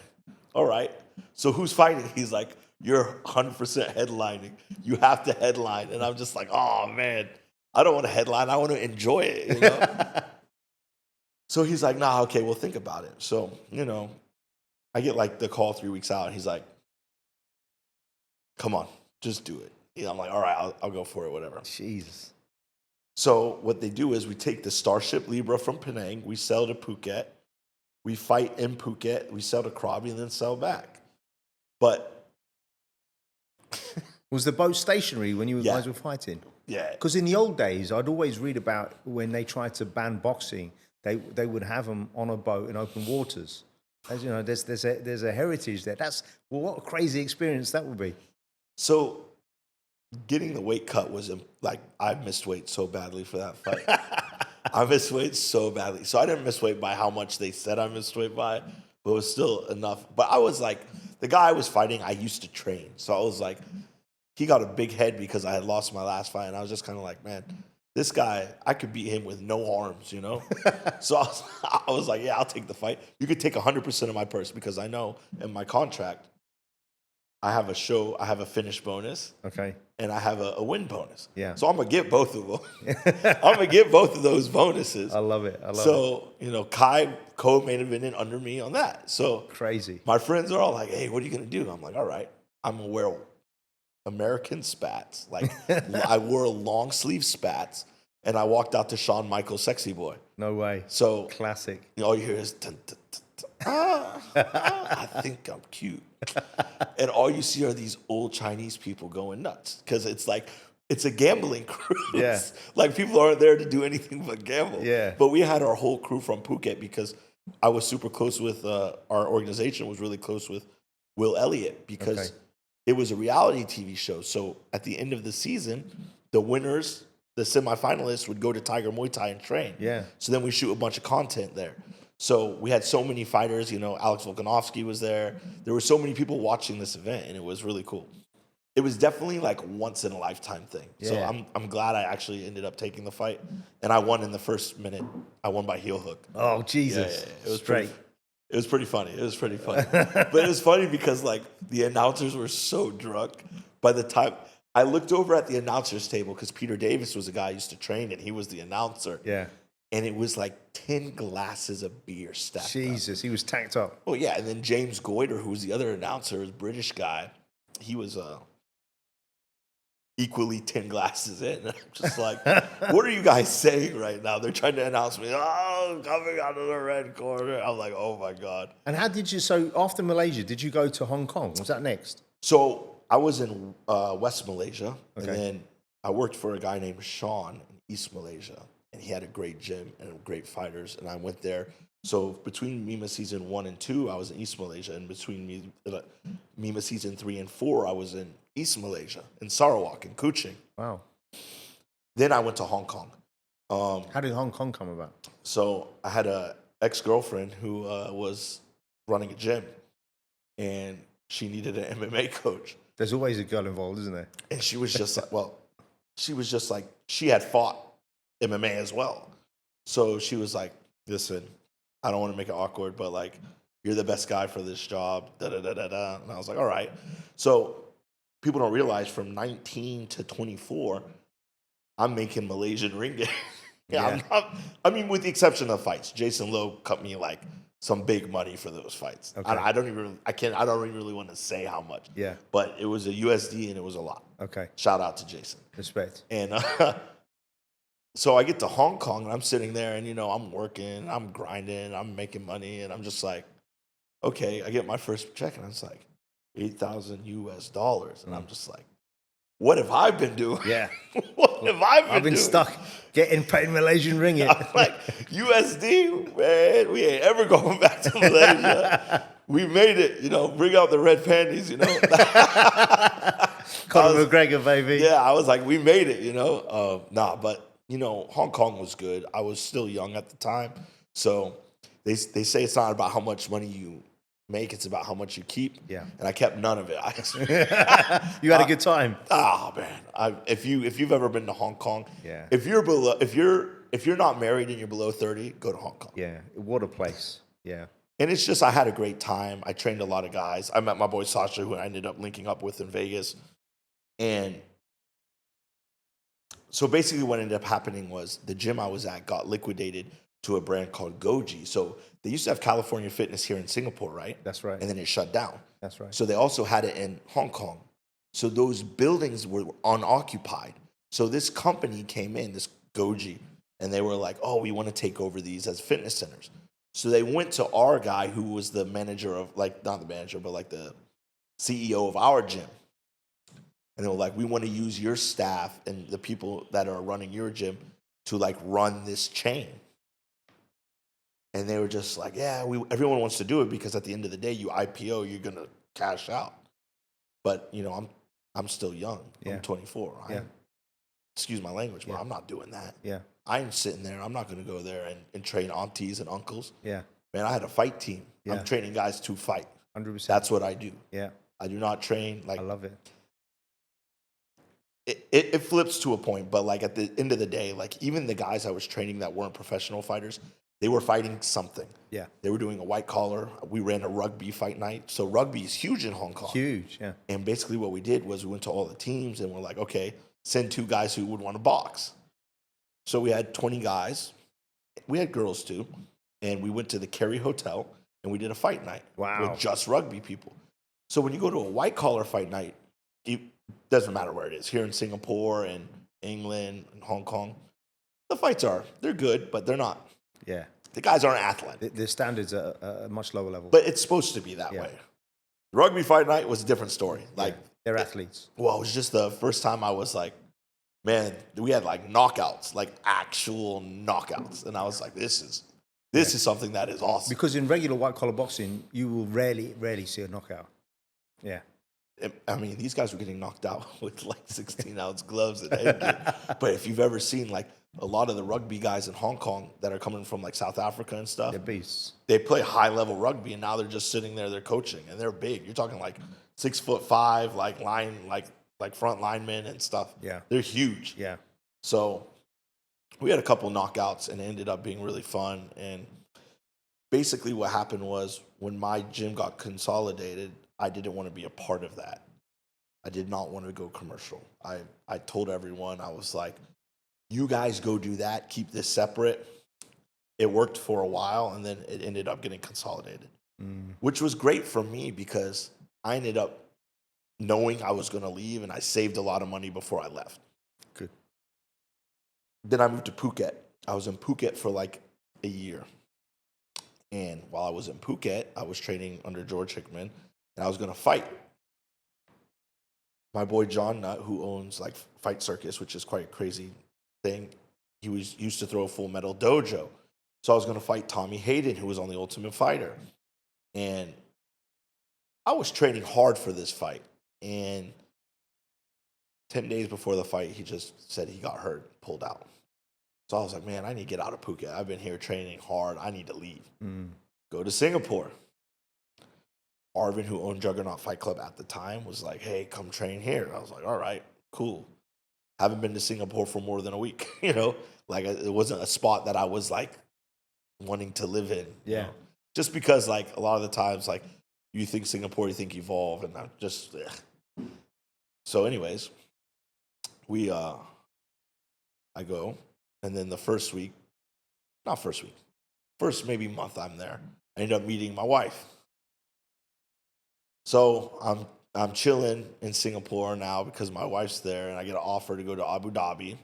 all right. So who's fighting? He's like, you're 100% headlining. You have to headline. And I'm just like, oh, man, I don't want to headline. I want to enjoy it, you know? So he's like, nah, okay, we'll think about it. So, you know, I get like the call 3 weeks out. And he's like, come on, just do it. You know, I'm like, all right, I'll go for it, whatever. Jesus. So what they do is we take the Starship Libra from Penang, we sell to Phuket, we fight in Phuket, we sell to Krabi, and then sell back. But Was the boat stationary when you guys were fighting? yeah, Because in the old days, I'd always read about when they tried to ban boxing, they would have them on a boat in open waters. As you know, there's a heritage there. What a crazy experience that would be. so getting the weight cut was like, I missed weight so badly for that fight. I missed weight so badly. So I didn't miss weight by how much they said I missed weight by, but it was still enough. But I was like, the guy I was fighting, I used to train. So I was like, he got a big head because I had lost my last fight. And I was just kind of like, man, this guy, I could beat him with no arms, you know? So I was like, yeah, I'll take the fight. You could take 100% of my purse because I know in my contract, I have a finish bonus. Okay. And I have a win bonus. Yeah. So I'm going to get both of them. I'm going to get both of those bonuses. I love it. So, you know, Kai co-main evented under me on that. So Crazy. my friends are all like, hey, what are you going to do? I'm like, all right, I'm going to wear American spats. Like, I wore long sleeve spats, and I walked out to Shawn Michaels' Sexy Boy. No way. So Classic. all you hear is, dun, dun, dun, dun, I think I'm cute. And all you see are these old Chinese people going nuts because it's like, it's a gambling cruise. Yeah. Like, people aren't there to do anything but gamble. Yeah. But we had our whole crew from Phuket because I was super close with, our organization was really close with Will Elliott because it was a reality TV show. So at the end of the season, the winners, the semifinalists would go to Tiger Muay Thai and train. Yeah. So then we shoot a bunch of content there. So we had so many fighters, you know, Alex Volkanovski was there. There were so many people watching this event, and it was really cool. It was definitely like once in a lifetime thing. Yeah. So I'm glad I actually ended up taking the fight, and I won in the first minute. I won by heel hook. Oh, Jesus. It was straight. It was pretty funny. But it was funny because like the announcers were so drunk. By the time I looked over at the announcers table, because Peter Davis was a guy I used to train, and he was the announcer. Yeah. And it was like 10 glasses of beer stacked up. Jesus, he was tacked up. Oh, yeah. And then James Goiter, who was the other announcer, a British guy, he was equally 10 glasses in. And I'm just like, what are you guys saying right now? They're trying to announce me, oh, coming out of the red corner. I'm like, oh, my God. And how did you, so after Malaysia, did you go to Hong Kong? Was that next? So I was in West Malaysia, Okay. and then I worked for a guy named Sean in East Malaysia. And he had a great gym and great fighters, and I went there. So between Mima season 1 and 2, I was in East Malaysia, and between Mima season 3 and 4, I was in East Malaysia, in Sarawak, in Kuching. Wow. Then I went to Hong Kong. How did Hong Kong come about? So I had an ex-girlfriend who was running a gym, and she needed an MMA coach. There's always a girl involved, isn't there? And she was just like, she had fought MMA as well. So she was like, listen, I don't want to make it awkward, but like, you're the best guy for this job, da-da-da-da-da. And I was like, all right. So people don't realize from 19 to 24, I'm making Malaysian ringgit. Yeah. I mean, with the exception of fights. Jason Lowe cut me like some big money for those fights. Okay. I don't even really want to say how much. Yeah. But it was a USD and it was a lot. Okay. Shout out to Jason. Respect. And so I get to Hong Kong, and I'm sitting there, and, you know, I'm working, I'm grinding, I'm making money, and I'm just like, okay, I get my first check, and I was like, $8,000 US. And I'm just like, what have I been doing? Yeah. What have I been doing? I've been stuck getting paid Malaysian ringgit. I'm like, USD, man, we ain't ever going back to Malaysia. We made it, bring out the red panties, Conor McGregor, baby. Yeah, I was like, we made it, but, Hong Kong was good. I was still young at the time. So they say it's not about how much money you make, it's about how much you keep. Yeah. And I kept none of it. You had a good time. Oh man. If you've ever been to Hong Kong, Yeah. if you're not married and you're below 30, go to Hong Kong. Yeah. What a place. Yeah. And it's just, I had a great time. I trained a lot of guys. I met my boy Sasha, who I ended up linking up with in Vegas. And so basically what ended up happening was the gym I was at got liquidated to a brand called Goji. So they used to have California Fitness here in Singapore, right? That's right. And then it shut down. That's right. So they also had it in Hong Kong. So those buildings were unoccupied. So this company came in, this Goji, and they were like, oh, we want to take over these as fitness centers. So they went to our guy who was the manager of, not the manager, but the CEO of our gym. And they were like, we want to use your staff and the people that are running your gym to run this chain. And they were just like, yeah, everyone wants to do it because at the end of the day, you IPO, you're going to cash out. But, I'm still young. Yeah. I'm 24. Yeah. Excuse my language, but Yeah. I'm not doing that. Yeah. I ain't sitting there. I'm not going to go there and train aunties and uncles. Yeah. Man, I had a fight team. Yeah. I'm training guys to fight. 100%. That's what I do. Yeah. I do not train I love it. It flips to a point, but at the end of the day, even the guys I was training that weren't professional fighters, they were fighting something. Yeah. They were doing a white collar. We ran a rugby fight night. So rugby is huge in Hong Kong. Huge, yeah. And basically what we did was we went to all the teams and we're like, okay, send 2 guys who would want to box. So we had 20 guys. We had girls too. And we went to the Kerry Hotel and we did a fight night. Wow. With just rugby people. So when you go to a white collar fight night, it doesn't matter where it is, here in Singapore and England and Hong Kong, the fights they're good, but they're not. Yeah. The guys aren't athletic. The standards are a much lower level. But it's supposed to be that way. Rugby fight night was a different story. They're athletes. Well, it was just the first time I was like, man, we had knockouts, actual knockouts. And I was like, this is something that is awesome. Because in regular white collar boxing, you will rarely see a knockout. Yeah. I mean, these guys were getting knocked out with 16-ounce gloves and headgear. But if you've ever seen a lot of the rugby guys in Hong Kong that are coming from South Africa and stuff, They're beasts. they play high level rugby and now they're just sitting there, they're coaching and they're big. You're talking 6'5", front linemen and stuff. Yeah. They're huge. Yeah. So we had a couple knockouts and it ended up being really fun. And basically what happened was when my gym got consolidated, I didn't want to be a part of that. I did not want to go commercial. I told everyone, I was like, you guys go do that, keep this separate. It worked for a while and then it ended up getting consolidated, which was great for me because I ended up knowing I was going to leave and I saved a lot of money before I left. Good. Then I moved to Phuket. I was in Phuket for a year. And while I was in Phuket, I was training under George Hickman and I was going to fight. My boy John Nutt, who owns Fight Circus, which is quite a crazy thing, he used to throw a Full Metal Dojo. So I was going to fight Tommy Hayden, who was on The Ultimate Fighter. And I was training hard for this fight. And 10 days before the fight, he just said he got hurt, pulled out. So I was like, man, I need to get out of Phuket. I've been here training hard. I need to leave. Go to Singapore. Arvin, who owned Juggernaut Fight Club at the time, was like, hey, come train here. I was like, all right, cool. Haven't been to Singapore for more than a week, it wasn't a spot that I was wanting to live in. Yeah. Just because a lot of the times, you think Singapore, you think Evolve, and I'm just, ugh. So anyways, I go, and then the first maybe month I'm there, I end up meeting my wife. So I'm chilling in Singapore now because my wife's there, and I get an offer to go to Abu Dhabi.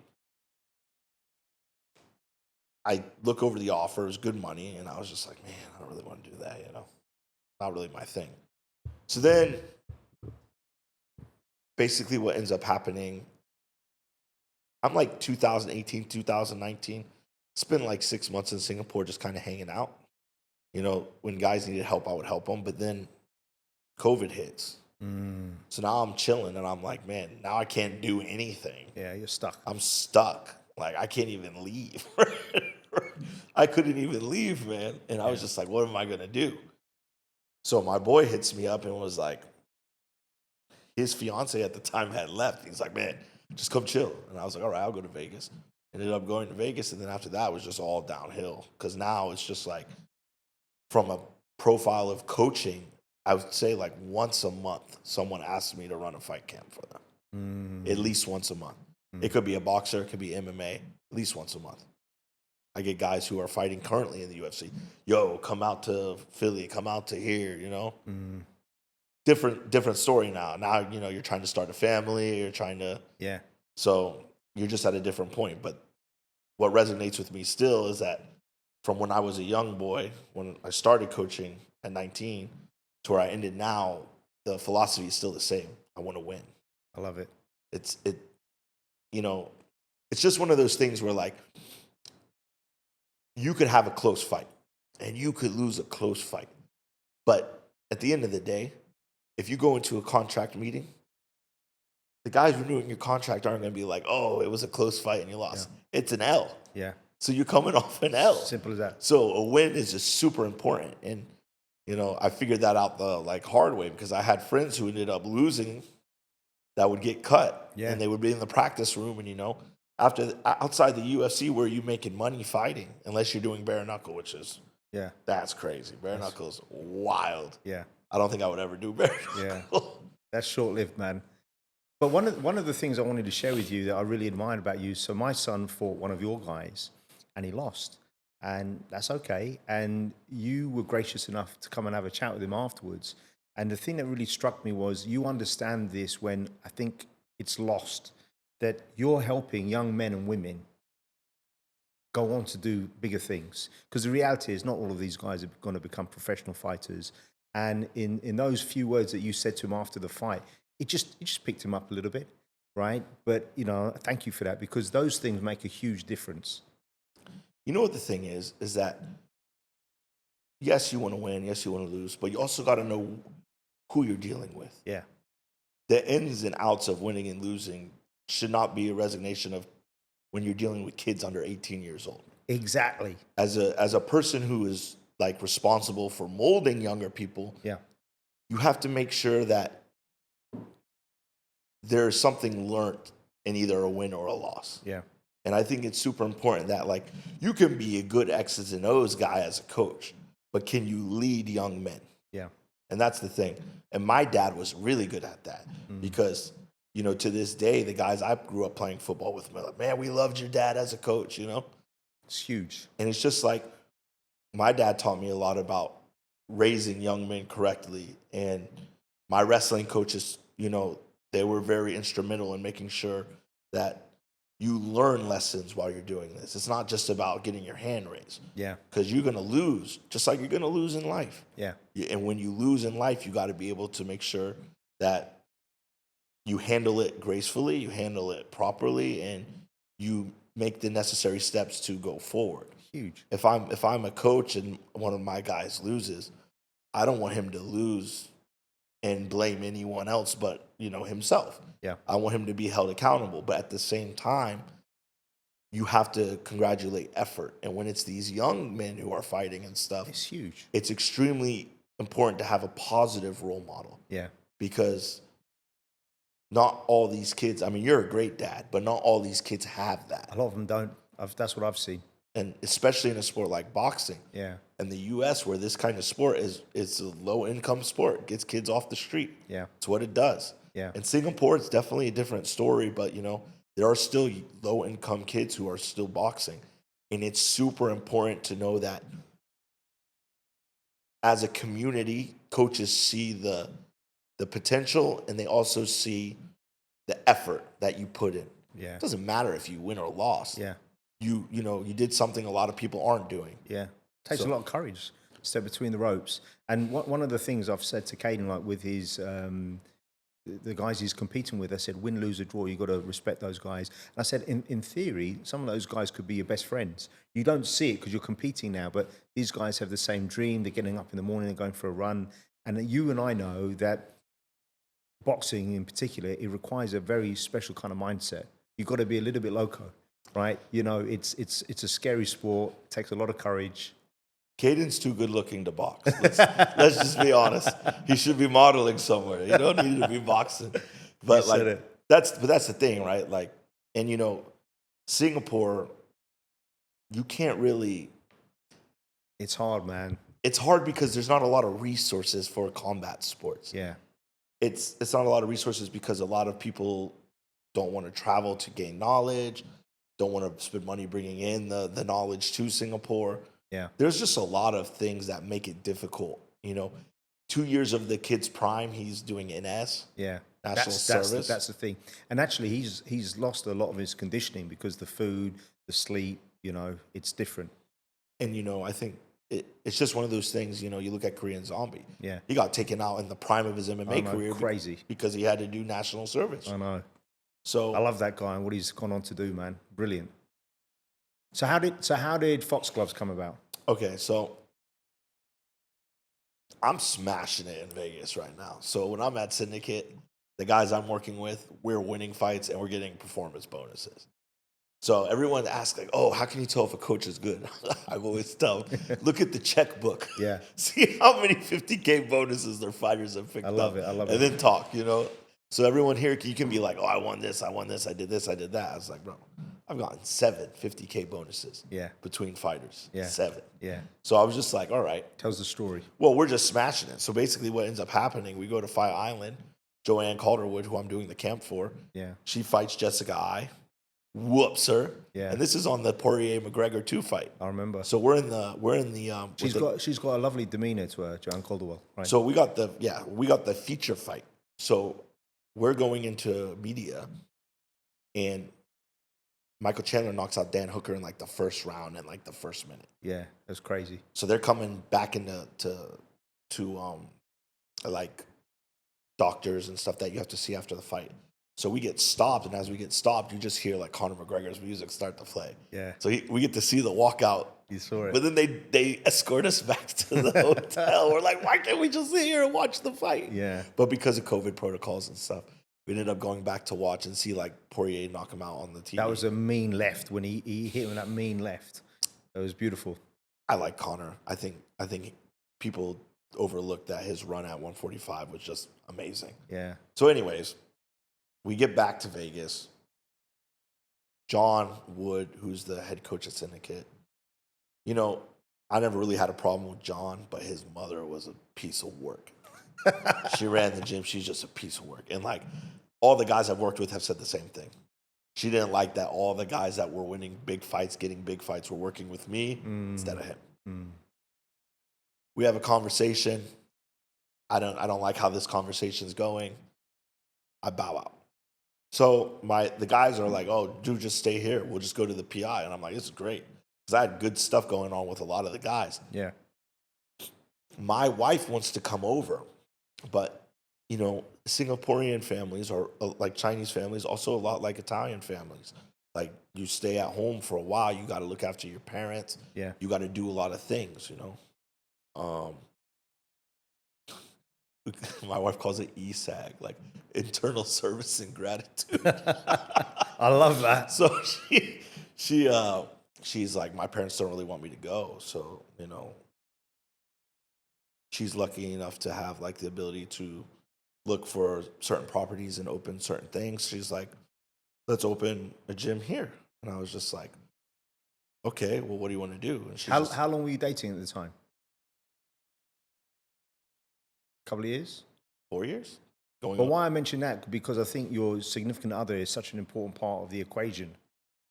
I look over the offer, it was good money, and I was just like, man, I don't really want to do that, Not really my thing. So then basically what ends up happening, I'm like 2018, 2019. Spent like 6 months in Singapore just kind of hanging out. You know, when guys needed help, I would help them. But then COVID hits. So now I'm chilling and I'm like, man, now I can't do anything. Yeah, you're stuck. I'm stuck. Like, I can't even leave. I couldn't even leave, man. And I was just like, what am I going to do? So my boy hits me up and was like, his fiance at the time had left. He's like, man, just come chill. And I was like, all right, I'll go to Vegas. Ended up going to Vegas. And then after that, it was just all downhill. Because now it's just like, from a profile of coaching, I would say like once a month, someone asks me to run a fight camp for them. At least once a month. It could be a boxer, it could be MMA, at least once a month. I get guys who are fighting currently in the UFC. Yo, come out to Philly, come out to here, you know? Different story now. Now, you know, you're trying to start a family, you're trying to... Yeah. So you're just at a different point. But what resonates with me still is that from when I was a young boy, when I started coaching at 19, to where I ended now, the philosophy is still the same. I want to win. I love it. You know, it's just one of those things where like you could have a close fight and you could lose a close fight. But at the end of the day, if you go into a contract meeting, the guys renewing your contract aren't going to be like, oh, it was a close fight and you lost. Yeah. It's an L. Yeah. So you're coming off an L. Simple as that. So a win is just super important. And you know, I figured that out the like hard way because I had friends who ended up losing that would get cut, and they would be in the practice room, and you know, outside the UFC, where are you making money fighting? Unless you're doing bare knuckle, which is that's crazy. Bare knuckle is wild. Yeah, I don't think I would ever do bare knuckle. Yeah, that's short lived, man. But one of the things I wanted to share with you that I really admired about you. So my son fought one of your guys, and he lost. And that's okay. And you were gracious enough to come and have a chat with him afterwards. And the thing that really struck me was you understand this when I think it's lost, that you're helping young men and women go on to do bigger things. Because the reality is not all of these guys are going to become professional fighters. And in those few words that you said to him after the fight, it just picked him up a little bit, right? But, you know, thank you for that because those things make a huge difference. You know what the thing is that, yes, you want to win, yes, you want to lose, but you also got to know who you're dealing with. Yeah. The ins and outs of winning and losing should not be a resignation of when you're dealing with kids under 18 years old. Exactly. As a person who is like responsible for molding younger people, you have to make sure that there's something learned in either a win or a loss. Yeah. And I think it's super important that, like, you can be a good X's and O's guy as a coach, but can you lead young men? Yeah. And that's the thing. And my dad was really good at that because, you know, to this day, the guys I grew up playing football with, like, man, we loved your dad as a coach, you know? It's huge. And it's just like, my dad taught me a lot about raising young men correctly. And my wrestling coaches, you know, they were very instrumental in making sure that you learn lessons while you're doing this. It's not just about getting your hand raised. Yeah. Because you're going to lose, just like you're going to lose in life. Yeah. And when you lose in life, you got to be able to make sure that you handle it gracefully, you handle it properly, and you make the necessary steps to go forward. Huge. If I'm a coach and one of my guys loses, I don't want him to lose and blame anyone else but, you know, himself. Yeah. I want him to be held accountable. But at the same time, you have to congratulate effort. And when it's these young men who are fighting and stuff, it's huge. It's extremely important to have a positive role model. Yeah. Because not all these kids, I mean, you're a great dad, but not all these kids have that. A lot of them don't. That's what I've seen. And especially in a sport like boxing. Yeah. In the U.S., where this kind of sport it's a low-income sport. It gets kids off the street. Yeah. It's what it does. Yeah. In Singapore, it's definitely a different story, but, you know, there are still low-income kids who are still boxing. And it's super important to know that as a community, coaches see the potential and they also see the effort that you put in. Yeah. It doesn't matter if you win or lost. Yeah. You know, you did something a lot of people aren't doing. Yeah. It takes a lot of courage to step between the ropes. And one of the things I've said to Caden, like with his the guys he's competing with, I said, win, lose, or draw, you got to respect those guys. And I said, in theory, some of those guys could be your best friends. You don't see it because you're competing now, but these guys have the same dream. They're getting up in the morning, they're going for a run. And you and I know that boxing in particular, it requires a very special kind of mindset. You've got to be a little bit loco, right? You know, it's a scary sport. It takes a lot of courage. Caden's too good looking to box. Let's just be honest. He should be modeling somewhere. You don't need to be boxing. But that's the thing, right? Like, and you know, Singapore, you can't really. It's hard, man. It's hard because there's not a lot of resources for combat sports. Yeah. It's not a lot of resources because a lot of people don't want to travel to gain knowledge, don't want to spend money bringing in the knowledge to Singapore. Yeah. There's just a lot of things that make it difficult. You know, 2 years of the kid's prime, he's doing NS. Yeah. National Service. That's the thing. And actually, he's lost a lot of his conditioning because the food, the sleep, you know, it's different. And, you know, I think it's just one of those things, you know, you look at Korean Zombie. Yeah. He got taken out in the prime of his MMA career. Crazy. Because he had to do national service. I know. So I love that guy and what he's gone on to do, man. Brilliant. So how did Foxgloves come about? Okay, so I'm smashing it in Vegas right now. So when I'm at Syndicate, the guys I'm working with, we're winning fights and we're getting performance bonuses. So everyone asks, like, oh, how can you tell if a coach is good? I've always tell them, look at the checkbook. Yeah. See how many 50K bonuses their fighters have picked up. I love it. And then talk, you know? So everyone here, you can be like, oh, I won this, I did this, I did that. I was like, bro, I've gotten 7 50K bonuses between fighters. Yeah. 7. Yeah. So I was just like, all right. Tells the story. Well, we're just smashing it. So basically what ends up happening, we go to Fight Island. Joanne Calderwood, who I'm doing the camp for, she fights Jessica I. Whoops her. Yeah. And this is on the Poirier-McGregor 2 fight. I remember. So we're in the she's got a lovely demeanor to her, Joanne Calderwood. Right? So we got the feature fight. So we're going into media, and Michael Chandler knocks out Dan Hooker in like the first round and like the first minute. Yeah, that's crazy. So they're coming back into like doctors and stuff that you have to see after the fight. So we get stopped, and as we get stopped, you just hear like Conor McGregor's music start to play. Yeah. So we get to see the walkout. You saw it. But then they escort us back to the hotel. We're like, why can't we just sit here and watch the fight? Yeah. But because of COVID protocols and stuff, we ended up going back to watch and see like Poirier knock him out on the TV. That was a mean left when he hit him with that mean left. It was beautiful. I like Conor. I think people overlooked that his run at 145 was just amazing. Yeah. So anyways, we get back to Vegas. John Wood, who's the head coach at Syndicate, you know, I never really had a problem with John, but his mother was a piece of work. She ran the gym. She's just a piece of work. And like all the guys I've worked with have said the same thing. She didn't like that all the guys that were winning big fights, getting big fights, were working with me instead of him. We have a conversation. I don't like how this conversation's going. I bow out. So the guys are like, oh, dude, just stay here. We'll just go to the PI. And I'm like, this is great. Because I had good stuff going on with a lot of the guys. Yeah. My wife wants to come over. But, you know, Singaporean families are like Chinese families, also a lot like Italian families. Like you stay at home for a while. You got to look after your parents. Yeah. You got to do a lot of things, you know. My wife calls it ESAG, like internal service and gratitude. I love that. So she's like, my parents don't really want me to go. So, you know, she's lucky enough to have like the ability to look for certain properties and open certain things. She's like, let's open a gym here. And I was just like, okay, well, what do you want to do? And how long were you dating at the time? Couple of years? 4 years? But why I mention that, because I think your significant other is such an important part of the equation.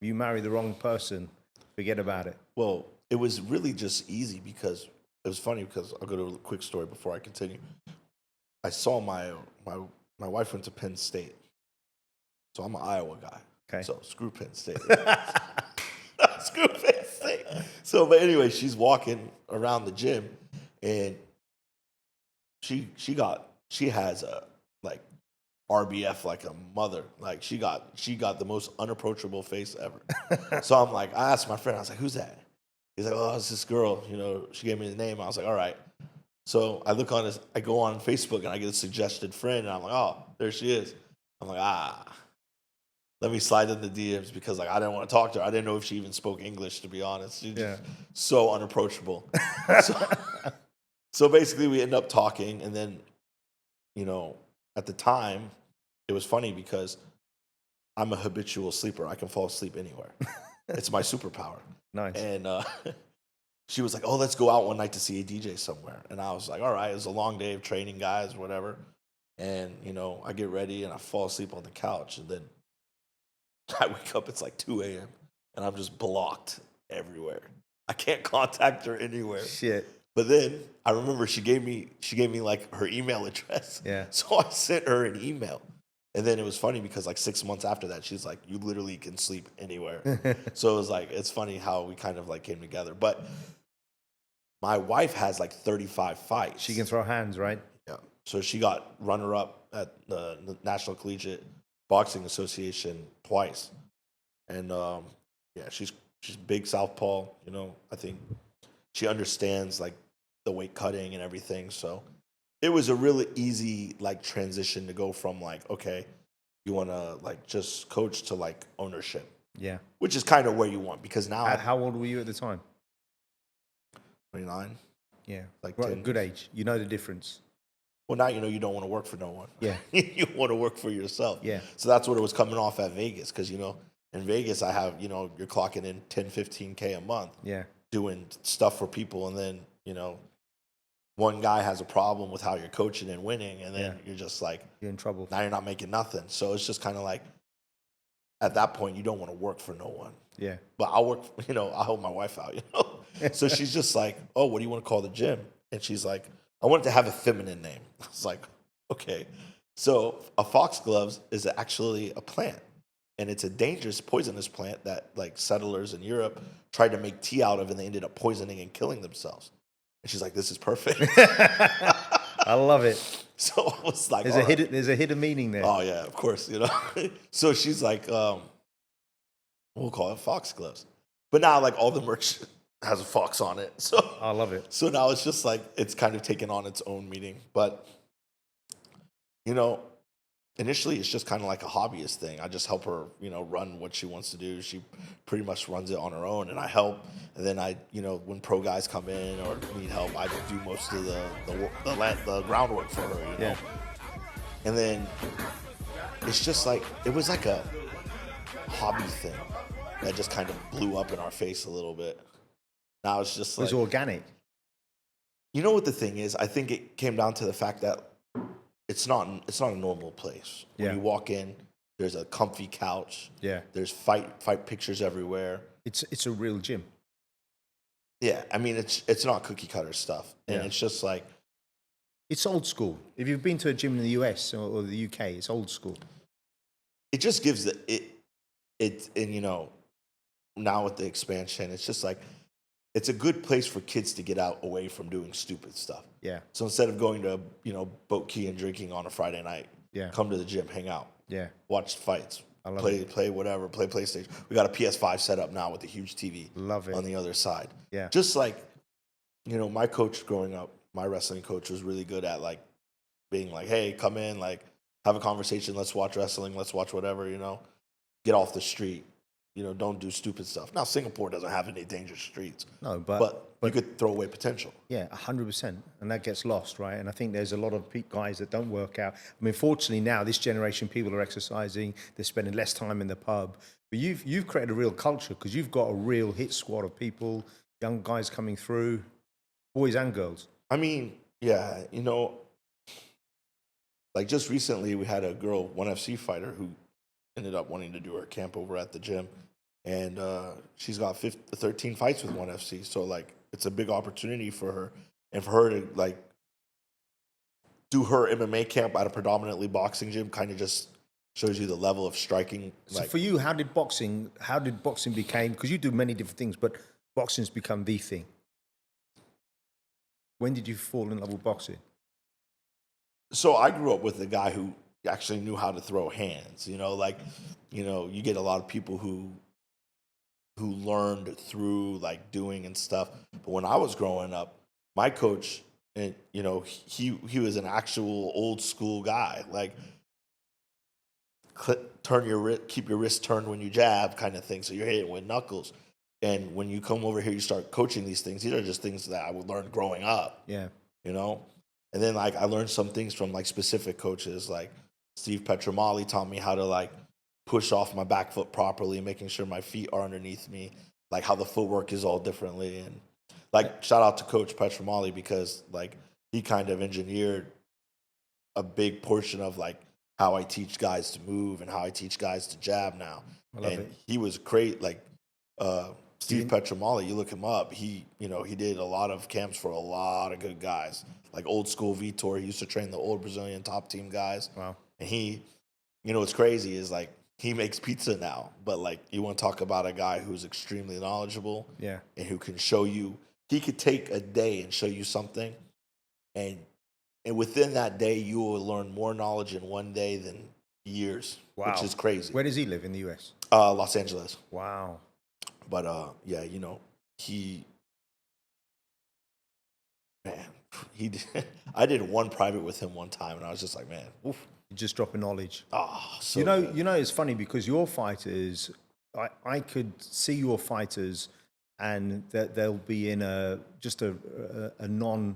If you marry the wrong person, forget about it. Well, it was really just easy because it was funny because I'll go to a quick story before I continue. I saw my wife went to Penn State. So I'm an Iowa guy. Okay. So screw Penn State. Screw Penn State. So, but anyway, she's walking around the gym and she has a like RBF like a mother. Like she got the most unapproachable face ever. So I'm like, I asked my friend, I was like, who's that? He's like, oh, it's this girl. You know, she gave me the name. I was like, all right. So I go on Facebook and I get a suggested friend, and I'm like, oh, there she is. I'm like, let me slide in the DMs because like I didn't want to talk to her. I didn't know if she even spoke English, to be honest. She's just so unapproachable. So basically we end up talking, and then, you know, at the time, it was funny because I'm a habitual sleeper. I can fall asleep anywhere. It's my superpower. Nice. And she was like, oh, let's go out one night to see a DJ somewhere. And I was like, all right, it was a long day of training guys, whatever. And, you know, I get ready and I fall asleep on the couch. And then I wake up, it's like 2 a.m. and I'm just blocked everywhere. I can't contact her anywhere. Shit. But then I remember she gave me like her email address. Yeah. So I sent her an email. And then it was funny because like 6 months after that, she's like, you literally can sleep anywhere. So it was like, it's funny how we kind of like came together. But my wife has like 35 fights. She can throw hands, right? Yeah. So she got runner-up at the National Collegiate Boxing Association twice. And yeah, she's big southpaw, you know. I think she understands like the weight cutting and everything. So it was a really easy like transition to go from like, okay, you want to like just coach to like ownership. Yeah. Which is kind of where you want, because now How old were you at the time? 29. Yeah. Like right, 10. good age. You know the difference. Well, now you know you don't want to work for no one. Yeah. You want to work for yourself. Yeah. So that's what it was coming off at Vegas, because, you know, in Vegas I have, you know, you're clocking in 10, 15K a month. Yeah. Doing stuff for people, and then, you know, one guy has a problem with how you're coaching and winning, and then you're just like, you're in trouble. Now you're not making nothing. So it's just kind of like, at that point, you don't want to work for no one. Yeah. But I'll work, you know, I'll help my wife out, you know. So she's just like, oh, what do you want to call the gym? And she's like, I want it to have a feminine name. I was like, okay. So a foxgloves is actually a plant. And it's a dangerous, poisonous plant that like settlers in Europe tried to make tea out of, and they ended up poisoning and killing themselves. And she's like, this is perfect. I love it. So I was like, there's a hidden meaning there. Oh yeah, of course, you know. So she's like, we'll call it foxgloves. But now like all the merch has a fox on it. So I love it. So now it's just like, it's kind of taken on its own meaning. But, you know, initially it's just kind of like a hobbyist thing. I just help her, you know, run what she wants to do. She pretty much runs it on her own, and I help. And then I, you know, when pro guys come in or need help, I do most of the groundwork for her, you know. Yeah. And then it's just like, it was like a hobby thing that just kind of blew up in our face a little bit. Now it's just like, It was organic. You know what the thing is? I think it came down to the fact that it's not a normal place. When you walk in, there's a comfy couch. Yeah. There's fight pictures everywhere. It's a real gym. Yeah, I mean it's not cookie cutter stuff, and it's just like, it's old school. If you've been to a gym in the US or the UK, it's old school. It just gives it, and you know, now with the expansion, it's just like, it's a good place for kids to get out away from doing stupid stuff. Yeah. So instead of going to, you know, boat key and drinking on a Friday night, come to the gym, hang out, watch fights, play whatever, play PlayStation. We got a PS5 set up now with a huge TV. Love it. On the other side. Yeah. Just like, you know, my coach growing up, my wrestling coach was really good at like being like, hey, come in, like have a conversation, let's watch wrestling, let's watch whatever, you know, get off the street. You know, don't do stupid stuff. Now, Singapore doesn't have any dangerous streets. No, but you could throw away potential. Yeah, 100%. And that gets lost, right? And I think there's a lot of guys that don't work out. I mean, fortunately now, this generation, people are exercising. They're spending less time in the pub. But you've created a real culture, because you've got a real hit squad of people, young guys coming through, boys and girls. I mean, yeah, you know, like just recently we had a girl, ONE FC fighter, who ended up wanting to do her camp over at the gym. And she's got 13 fights with ONE FC. So, like, it's a big opportunity for her. And for her to, like, do her MMA camp at a predominantly boxing gym kind of just shows you the level of striking. So for you, how did boxing become, because you do many different things, but boxing's become the thing. When did you fall in love with boxing? So I grew up with a guy who actually knew how to throw hands. Like, you get a lot of people who learned through like doing and stuff. But when I was growing up, my coach, and he was an actual old school guy. Like, keep your wrist turned when you jab, kind of thing. So you're hitting with knuckles. And when you come over here, you start coaching these things. These are just things that I would learn growing up. Yeah. And then like I learned some things from like specific coaches, like Steve Petromali taught me how to like push off my back foot properly, making sure my feet are underneath me, like how the footwork is all differently. And like shout out to Coach Petromali, because like he kind of engineered a big portion of like how I teach guys to move and how I teach guys to jab now. I love it. He was great. Like Steve Petromali, you look him up. He did a lot of camps for a lot of good guys, like old school Vitor. He used to train the old Brazilian top team guys. Wow. And he, what's crazy is like he makes pizza now, but like you want to talk about a guy who's extremely knowledgeable, yeah, and who can show you. He could take a day and show you something, and within that day you will learn more knowledge in one day than years, wow, which is crazy. Where does he live in the US? Los Angeles. Wow. But yeah, he did, I did one private with him one time, and I was just like, man, oof. You're just dropping knowledge. Oh, so you know, good. It's funny because your fighters, I could see your fighters, and that they'll be in a non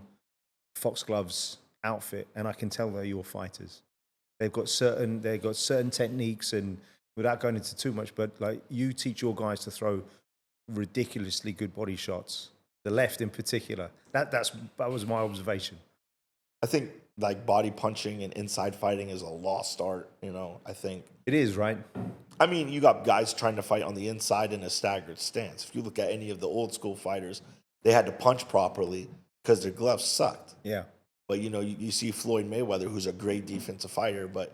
Foxgloves outfit, and I can tell they're your fighters. They've got certain techniques, and without going into too much, but like you teach your guys to throw ridiculously good body shots. The left in particular. That was my observation. I think like body punching and inside fighting is a lost art. I think it is, right? I mean, you got guys trying to fight on the inside in a staggered stance. If you look at any of the old school fighters, they had to punch properly because their gloves sucked. Yeah. But you see Floyd Mayweather, who's a great defensive fighter, but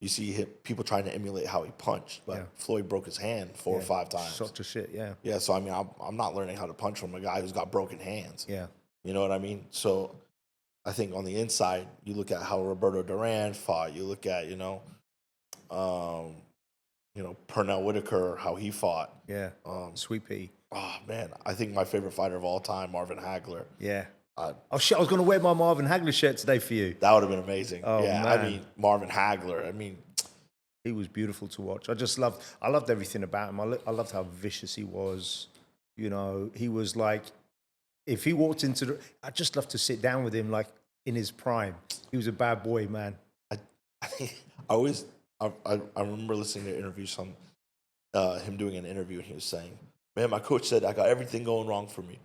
you see people trying to emulate how he punched. But yeah. Floyd broke his hand 4 or 5 times. Shot to shit, yeah. Yeah, so I mean, I'm not learning how to punch from a guy who's got broken hands. Yeah. You know what I mean? So I think on the inside, you look at how Roberto Duran fought. You look at, Pernell Whitaker, how he fought. Yeah. Sweet Pea. Oh, man. I think my favorite fighter of all time, Marvin Hagler. Yeah. Shit, I was going to wear my Marvin Hagler shirt today for you. That would have been amazing. Oh, yeah, man. I mean, Marvin Hagler. He was beautiful to watch. I loved everything about him. I loved how vicious he was. He was like, if he walked into I'd just love to sit down with him like in his prime. He was a bad boy, man. I remember listening to an interview, him doing an interview, and he was saying, man, my coach said I got everything going wrong for me.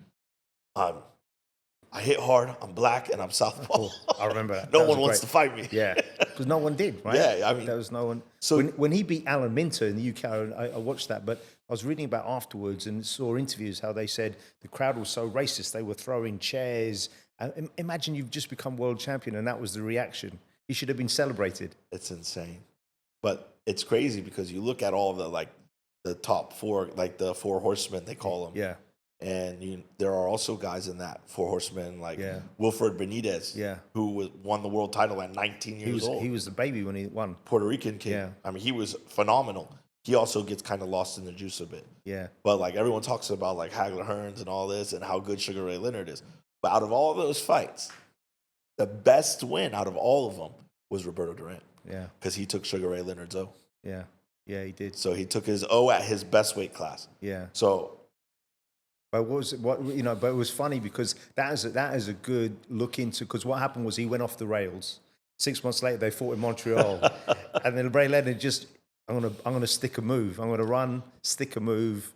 I hit hard, I'm black, and I'm southpaw. I remember that. No one wants to fight me. Yeah, because no one did, right? Yeah, I mean, there was no one. So when he beat Alan Minter in the UK, I watched that, but I was reading about afterwards and saw interviews how they said the crowd was so racist they were throwing chairs. Imagine you've just become world champion, and that was the reaction. He should have been celebrated. It's insane, but it's crazy because you look at all the top 4, like the 4 horsemen they call them. Yeah. And there are also guys in that 4 horsemen, like Wilfred Benitez, who won the world title at 19 years old. He was the baby when he won. Puerto Rican kid. Yeah. I mean, he was phenomenal. He also gets kind of lost in the juice a bit. Yeah. But like everyone talks about like Hagler Hearns and all this and how good Sugar Ray Leonard is. But out of all those fights, the best win out of all of them was Roberto Duran. Yeah. Because he took Sugar Ray Leonard's O. Yeah. Yeah, he did. So he took his O at his best weight class. Yeah. So. But But it was funny because that is a good look into, because what happened was he went off the rails. 6 months later, they fought in Montreal, and then Ray Leonard just, I'm gonna stick a move. I'm gonna run, stick a move.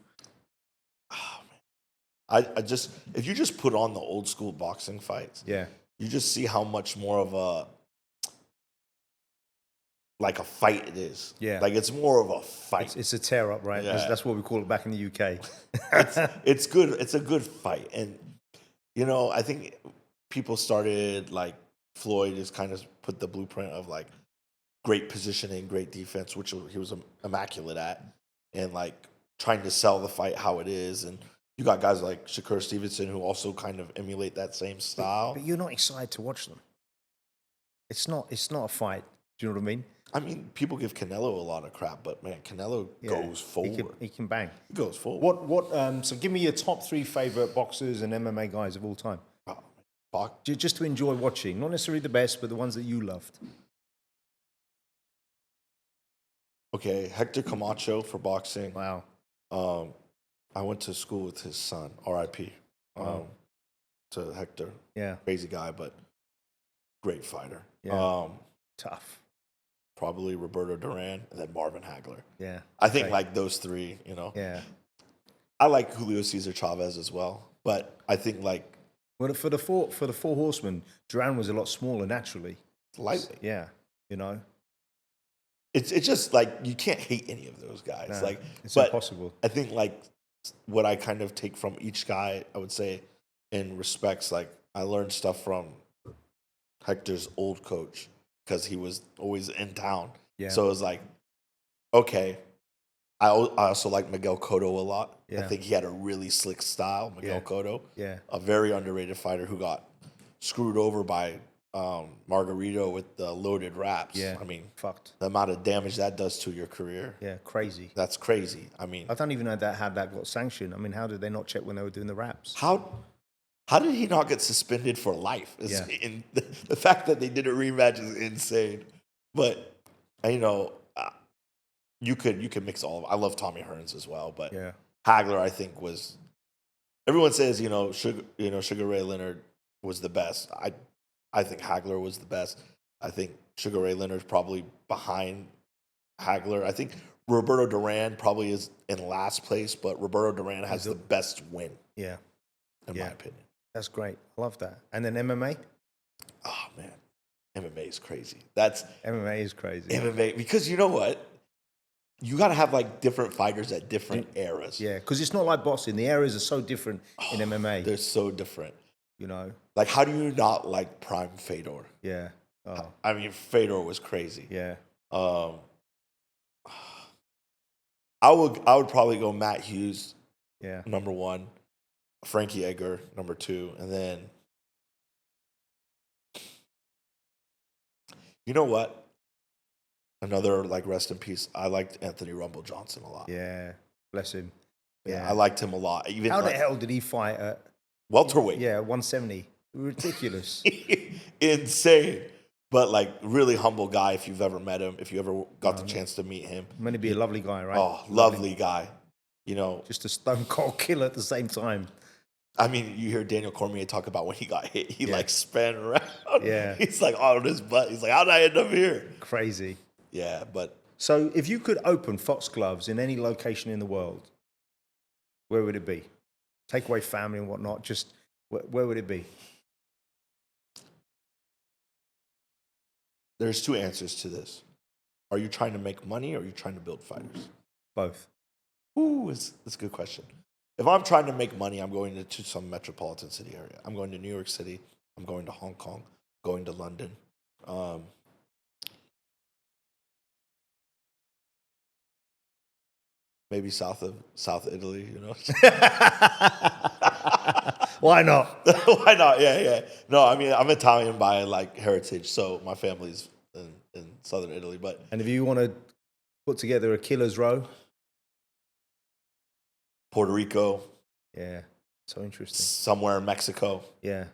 Oh, man. I just, if you just put on the old school boxing fights, you just see how much more of a fight it is. Yeah. Like it's more of a fight. It's a tear up, right? Yeah. That's what we call it back in the UK. It's good. It's a good fight. And, I think people started like Floyd has kind of put the blueprint of like great positioning, great defense, which he was immaculate at, and like trying to sell the fight how it is. And you got guys like Shakur Stevenson who also kind of emulate that same style. But you're not excited to watch them. It's not a fight. Do you know what I mean? I mean, people give Canelo a lot of crap, but man, Canelo goes forward. He can bang. He goes forward. So give me your top 3 favorite boxers and MMA guys of all time. Just to enjoy watching, not necessarily the best, but the ones that you loved. Okay, Hector Camacho for boxing. Wow. I went to school with his son, R.I.P. To Hector. Yeah. Crazy guy, but great fighter. Yeah. Tough. Probably Roberto Duran and then Marvin Hagler. Yeah. I think like those 3, you know. Yeah. I like Julio Cesar Chavez as well, but I think like for the four horsemen, Duran was a lot smaller naturally. Lightweight. Yeah. You know. It's just like you can't hate any of those guys. No, like it's impossible. I think like what I kind of take from each guy, I would say, in respects, like I learned stuff from Hector's old coach because he was always in town. Yeah. So it was like, okay. I also like Miguel Cotto a lot. Yeah. I think he had a really slick style, Miguel Cotto. Yeah. A very underrated fighter who got screwed over by Margarito with the loaded wraps. Yeah. I mean, fucked. The amount of damage that does to your career. Yeah, crazy. That's crazy. I mean, I don't even know how that got sanctioned. I mean, how did they not check when they were doing the wraps? How did he not get suspended for life? The fact that they did a rematch is insane. But you know, you could mix all of them. I love Tommy Hearns as well, but Hagler I think was. Everyone says Sugar Ray Leonard was the best. I think Hagler was the best. I think Sugar Ray Leonard's probably behind Hagler. I think Roberto Duran probably is in last place, but Roberto Duran has the best win. Yeah, in my opinion. That's great. I love that. And then MMA? Oh, man. MMA is crazy. MMA is crazy. MMA, because you know what? You got to have like different fighters at different eras. Yeah, because it's not like boxing. The eras are so different in MMA. They're so different. You know? Like, how do you not like Prime Fedor? Yeah. Oh. I mean, Fedor was crazy. Yeah. I would probably go Matt Hughes, number 1. Frankie Edgar, number 2, and then you know what? Another like rest in peace. I liked Anthony Rumble Johnson a lot. Yeah, bless him. Yeah, I liked him a lot. Even how the hell did he fight at welterweight? Yeah, 170. Ridiculous. Insane. But like really humble guy. If you've ever met him, if you ever got the chance to meet him, meant to be a lovely guy, right? Oh, lovely guy. You know, just a stone cold killer at the same time. I mean, you hear Daniel Cormier talk about when he got hit, he like span around. Yeah. He's like on his butt. He's like, how did I end up here? Crazy. Yeah, but. So if you could open Foxgloves in any location in the world, where would it be? Take away family and whatnot, just where would it be? There's 2 answers to this. Are you trying to make money or are you trying to build fighters? Both. Ooh, that's a good question. If I'm trying to make money, I'm going to some metropolitan city area. I'm going to New York City. I'm going to Hong Kong. Going to London. Maybe south Italy, you know. Why not? Why not? Yeah. No, I mean I'm Italian by like heritage, so my family's in southern Italy. But and if you want to put together a killer's row. Puerto Rico. Yeah, so interesting. Somewhere in Mexico. Yeah.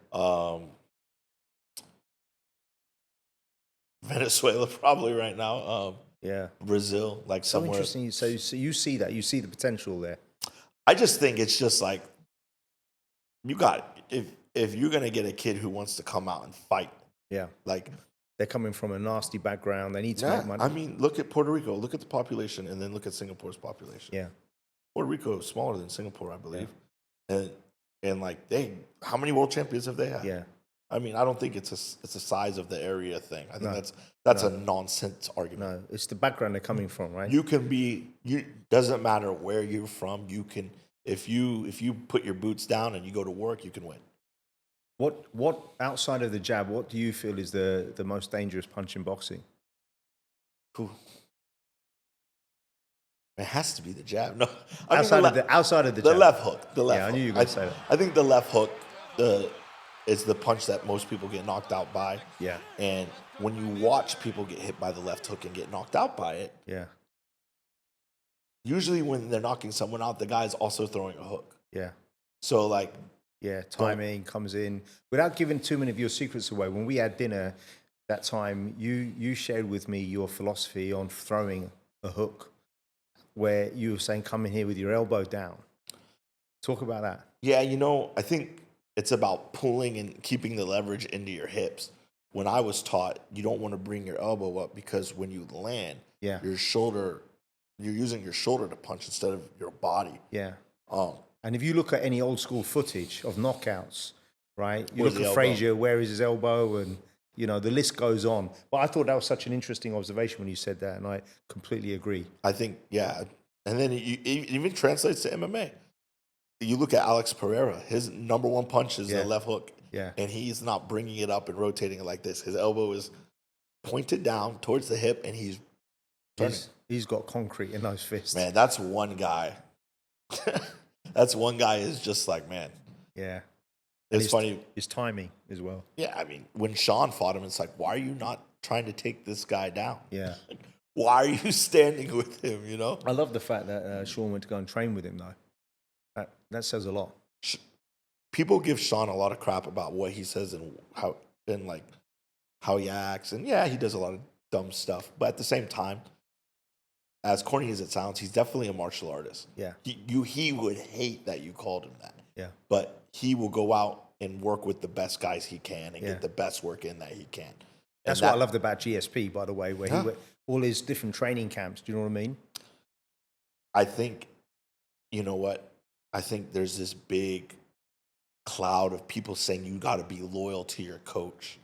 Venezuela probably right now. Yeah. Brazil, like so somewhere. Interesting. So you see that. You see the potential there. I just think it's just like, if you're going to get a kid who wants to come out and fight. Yeah. Like. They're coming from a nasty background. They need to make money. I mean, look at Puerto Rico. Look at the population and then look at Singapore's population. Yeah. Puerto Rico is smaller than Singapore, I believe. Yeah. And like how many world champions have they had? Yeah. I mean, I don't think it's a size of the area thing. I think that's a nonsense argument. No, it's the background they're coming from, right? Doesn't matter where you're from. You can if you put your boots down and you go to work, you can win. What outside of the jab? What do you feel is the most dangerous punch in boxing? Ooh. It has to be the jab. No, outside of the jab. The left hook. The left. Yeah, hook. I knew you were going to say that. I think the left hook. is the punch that most people get knocked out by. Yeah. And when you watch people get hit by the left hook and get knocked out by it, Yeah. usually when they're knocking someone out, the guy's also throwing a hook. Yeah. So like, yeah, timing comes in. Without giving too many of your secrets away, when we had dinner that time, you shared with me your philosophy on throwing a hook, where you were saying, come in here with your elbow down. Talk about that. yeah, I think it's about pulling and keeping the leverage into your hips. When I was taught, you don't want to bring your elbow up because when you land, Yeah. you're using your shoulder to punch instead of your body. Yeah. And if you look at any old school footage of knockouts, right? You Where's look the at elbow? Frazier, where is his elbow? And, the list goes on. But I thought that was such an interesting observation when you said that, and I completely agree. I think, yeah. And then it even translates to MMA. You look at Alex Pereira, his number one punch is the left hook. Yeah. And he's not bringing it up and rotating it like this. His elbow is pointed down towards the hip, and he's turning. He's got concrete in those fists. Man, that's one guy. That's one guy is just like, man. Yeah. It's funny. His timing as well. Yeah, I mean, when Sean fought him, it's like, why are you not trying to take this guy down? Yeah. Why are you standing with him, I love the fact that Sean went to go and train with him, though. That says a lot. People give Sean a lot of crap about what he says and how he acts. And yeah, he does a lot of dumb stuff. But at the same time, as corny as it sounds, he's definitely a martial artist. Yeah. He would hate that you called him that. Yeah. But he will go out and work with the best guys he can and Yeah. get the best work in that he can. That's what I loved about GSP, by the way, where he went all his different training camps. Do you know what I mean? I think, you know what? I think there's this big cloud of people saying you got to be loyal to your coach.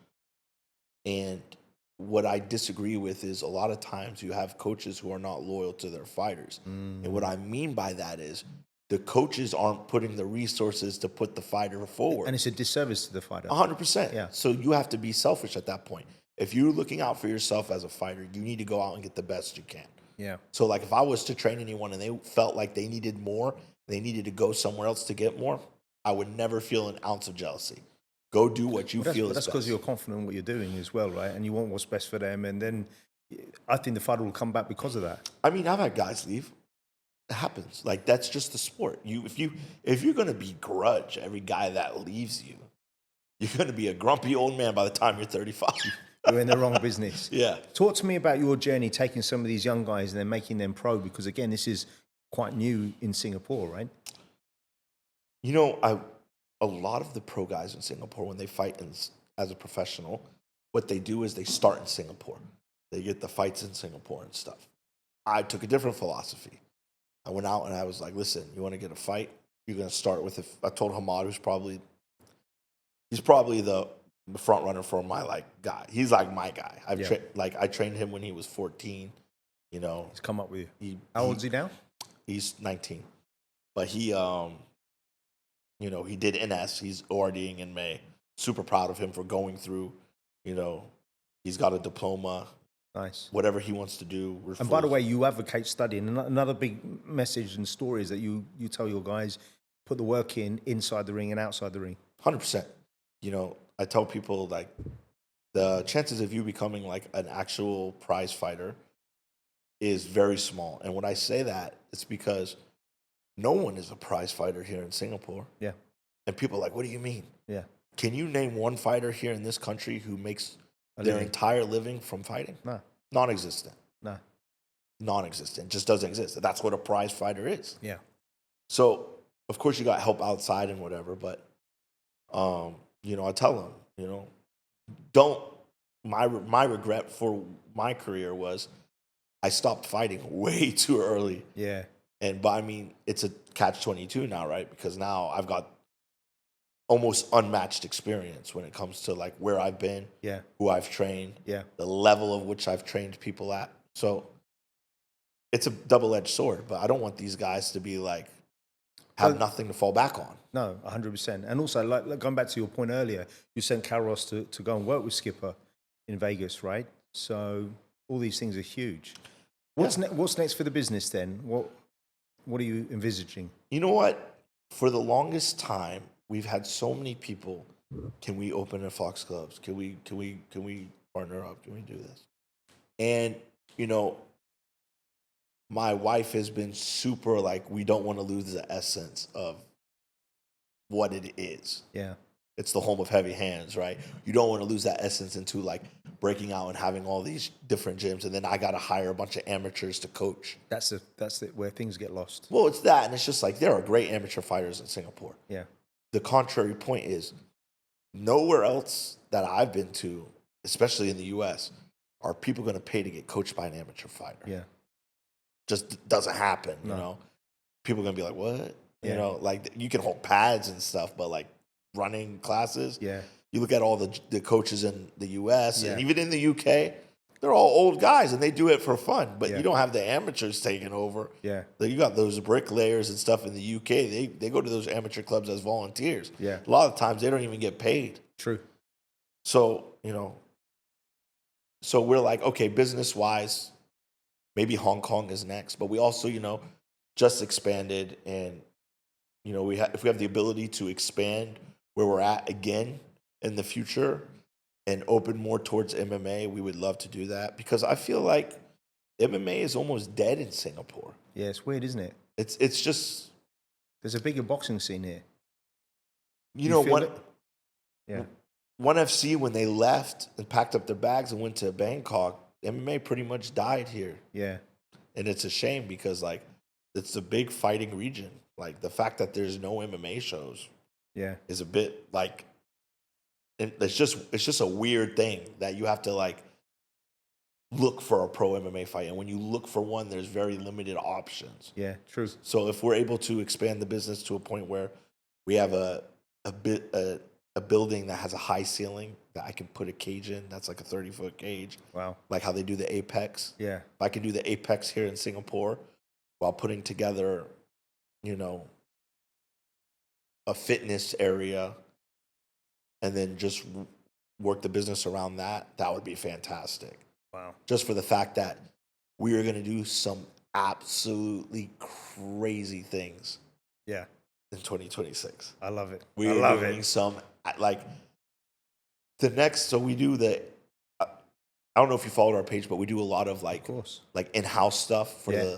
And what I disagree with is a lot of times you have coaches who are not loyal to their fighters. And what I mean by that is the coaches aren't putting the resources to put the fighter forward. And it's a disservice to the fighter. 100%. Yeah. So you have to be selfish at that point. If you're looking out for yourself as a fighter, you need to go out and get the best you can. Yeah. So like if I was to train anyone and they felt like they needed more, they needed to go somewhere else to get more, I would never feel an ounce of jealousy. Go do what you feel is That's best. because you're confident in what you're doing as well, right? And you want what's best for them. And then I think the fighter will come back because of that. I mean, I've had guys leave. It happens. Like that's just the sport. If you're gonna begrudge every guy that leaves you, you're gonna be a grumpy old man by the time you're 35. You're in the wrong business. Yeah. Talk to me about your journey taking some of these young guys and then making them pro, because again, this is quite new in Singapore, right? A lot of the pro guys in Singapore, when they fight as a professional, what they do is they start in Singapore. They get the fights in Singapore and stuff. I took a different philosophy. I went out and I was like, listen, you want to get a fight? You're going to start with, I told Hamad, he's probably the front runner for my guy. He's like my guy. I trained him when he was 14, He's come up with you. How old is he now? He's 19. But he did NS. He's ORDing in May. Super proud of him for going through, he's got a diploma. Nice. Whatever he wants to do. And by the way, you advocate studying. Another big message and story is that you tell your guys, put the work in inside the ring and outside the ring. 100%. I tell people the chances of you becoming an actual prize fighter is very small. And when I say that, it's because no one is a prize fighter here in Singapore. Yeah. And people are like, what do you mean? Yeah. Can you name one fighter here in this country who makes their entire living from fighting? No. Non-existent. No. Non-existent. Just doesn't exist. That's what a prize fighter is. Yeah. So, of course, you got help outside and whatever, but, I tell them, my regret for my career was I stopped fighting way too early. Yeah. But I mean, it's a catch-22 now, right? Because now I've got almost unmatched experience when it comes to where I've been, who I've trained, the level of which I've trained people at. So it's a double-edged sword, but I don't want these guys to be have nothing to fall back on. No, 100%. And also, going back to your point earlier, you sent Carlos to go and work with Skipper in Vegas, right? So all these things are huge. What's next for the business then? What are you envisaging? You know what? For the longest time, we've had so many people can we open a Foxgloves? Can we partner up? Can we do this? And, you know, my wife has been super like, we don't want to lose the essence of what it is. Yeah. It's the home of heavy hands, right? You don't want to lose that essence into like breaking out and having all these different gyms, and then I got to hire a bunch of amateurs to coach. That's where things get lost. Well, it's that, and it's just like there are great amateur fighters in Singapore. Yeah. The contrary point is nowhere else that I've been to, especially in the U.S., are people going to pay to get coached by an amateur fighter. Yeah. Just doesn't happen, No. you know? People are going to be like, what? Yeah. You know, like you can hold pads and stuff, but like running classes, Yeah. you look at all the coaches in the U.S. Yeah. and even in the U.K., they're all old guys and they do it for fun, but Yeah. you don't have the amateurs taking over. Yeah. Like you got those bricklayers and stuff in the U.K. They go to those amateur clubs as volunteers. Yeah. A lot of times they don't even get paid. True. So, you know, so we're like, okay, business-wise, maybe Hong Kong is next, but we also, you know, just expanded, and, you know, if we have the ability to expand where we're at again in the future and open more towards MMA, we would love to do that, because I feel like MMA is almost dead in Singapore. Yeah, it's weird, isn't it? It's just, There's a bigger boxing scene here. you know feel what? it? Yeah. ONE FC, when they left and packed up their bags and went to Bangkok, MMA pretty much died here. Yeah. And it's a shame because, like, it's a big fighting region. Like, the fact that there's no MMA shows Yeah. is a bit, like, it's just a weird thing that you have to, like, look for a pro MMA fight. And when you look for one, there's very limited options. Yeah. True. So if we're able to expand the business to a point where we have a building that has a high ceiling that I can put a cage in, that's like a 30-foot cage, Wow. like how they do the Apex. Yeah. If I can do the Apex here in Singapore while putting together, you know, a fitness area and then just work the business around that, that would be fantastic. Wow. Just for the fact that we are going to do some absolutely crazy things Yeah. in 2026. I love it. We I are love doing it. some, like, so we do I don't know if you followed our page, but we do a lot of Of course. like in-house stuff for Yeah.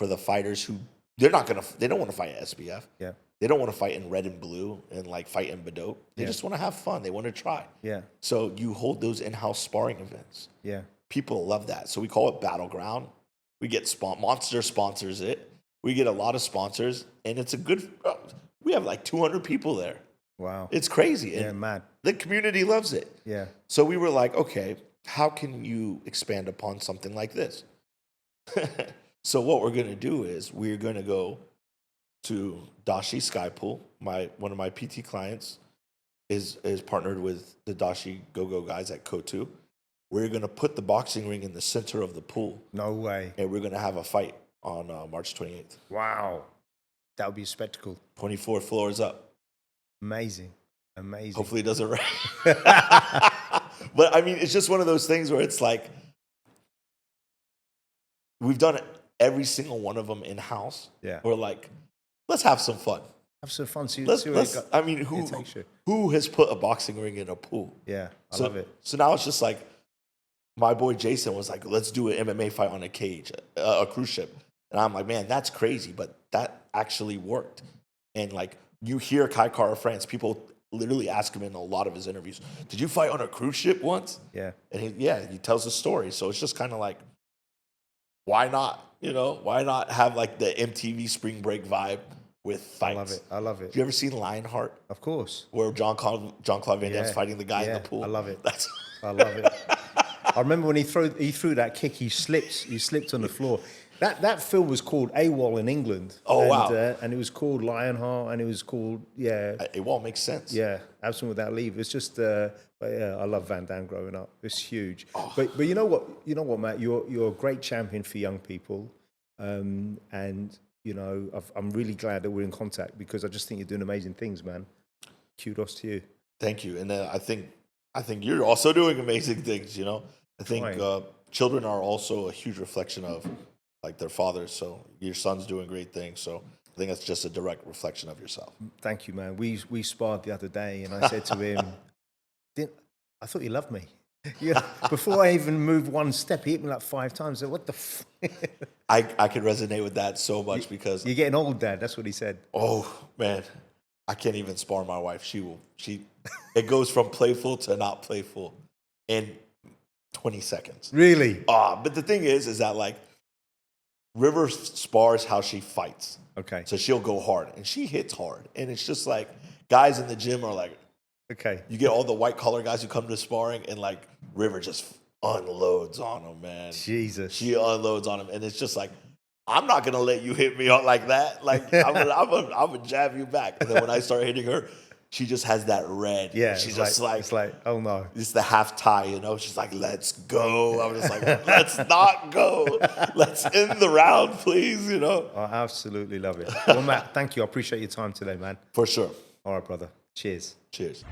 the fighters who they don't want to fight at SBF. Yeah. They don't want to fight in red and blue and like fight in Badote. They Yeah. just want to have fun. They want to try. Yeah. So you hold those in-house sparring events. Yeah. People love that. So we call it Battleground. We get Monster sponsors it. We get a lot of sponsors, and it's a good. We have like 200 people there. Wow. It's crazy. Yeah, And mad. the community loves it. Yeah. So we were like, okay, how can you expand upon something like this? So what we're going to do is we're going to go to Dashi Sky Pool. One of my PT clients is partnered with the Dashi Go-Go guys at Kotu. We're going to put the boxing ring in the center of the pool, No way. and we're going to have a fight on March 28th. Wow. That would be a spectacle. 24 floors up. Amazing. Amazing. Hopefully it doesn't rain. But I mean, it's just one of those things where it's like, we've done every single one of them in-house. Yeah. We're like, let's have some fun. Have some fun. See, Let's, see where it go- I mean, it takes you. who has put a boxing ring in a pool? Yeah. I So- love it. So now it's just like, my boy Jason was like, let's do an MMA fight on a cage, a cruise ship. And I'm like, man, that's crazy, but that actually worked. And like, you hear Kai Kara France, people literally ask him in a lot of his interviews, did you fight on a cruise ship once? Yeah. And he tells the story. So it's just kind of like, why not? You know, why not have like the MTV Spring Break vibe with fights? I love it. I love it. You ever seen Lionheart, Of course. where John Claude Van Damme's Yeah. fighting the guy in Yeah, the pool? I love it. That's I love it. I remember when he threw that kick, he slipped on the floor. That film was called AWOL in England. Oh, and, wow. And it was called Lionheart, and it was called it won't make sense. Absent Without Leave. It's just, but yeah, I love Van Damme growing up. It's huge. Oh. But you know what, Matt, you're a great champion for young people, and you know I'm really glad that we're in contact because I just think you're doing amazing things, man. Kudos to you. Thank you. And I think you're also doing amazing things. You know, I think children are also a huge reflection of like their fathers. So your son's doing great things. So I think that's just a direct reflection of yourself. Thank you, man. We sparred the other day, and I said to him, I thought you loved me. Before I even moved one step, he hit me like 5 times. I said, what the f-? I could resonate with that so much because... You're getting old, Dad. That's what he said. Oh, man. I can't even spar my wife. It goes from playful to not playful in 20 seconds. Really? But the thing is that like River spars how she fights. Okay. So she'll go hard and she hits hard. And it's just like guys in the gym are like, okay. You get all the white collar guys who come to sparring and like River just unloads on them, man. Jesus. She unloads on him. And it's just like, I'm not going to let you hit me like that. Like I'm gonna jab you back. And then when I start hitting her, she just has that red. Yeah. She's just like, it's like, oh no. It's the half tie, you know? She's like, let's go. I'm just like, let's not go. Let's end the round, please, you know? I absolutely love it. Well, Matt, thank you. I appreciate your time today, man. For sure. All right, brother. Cheers. Cheers.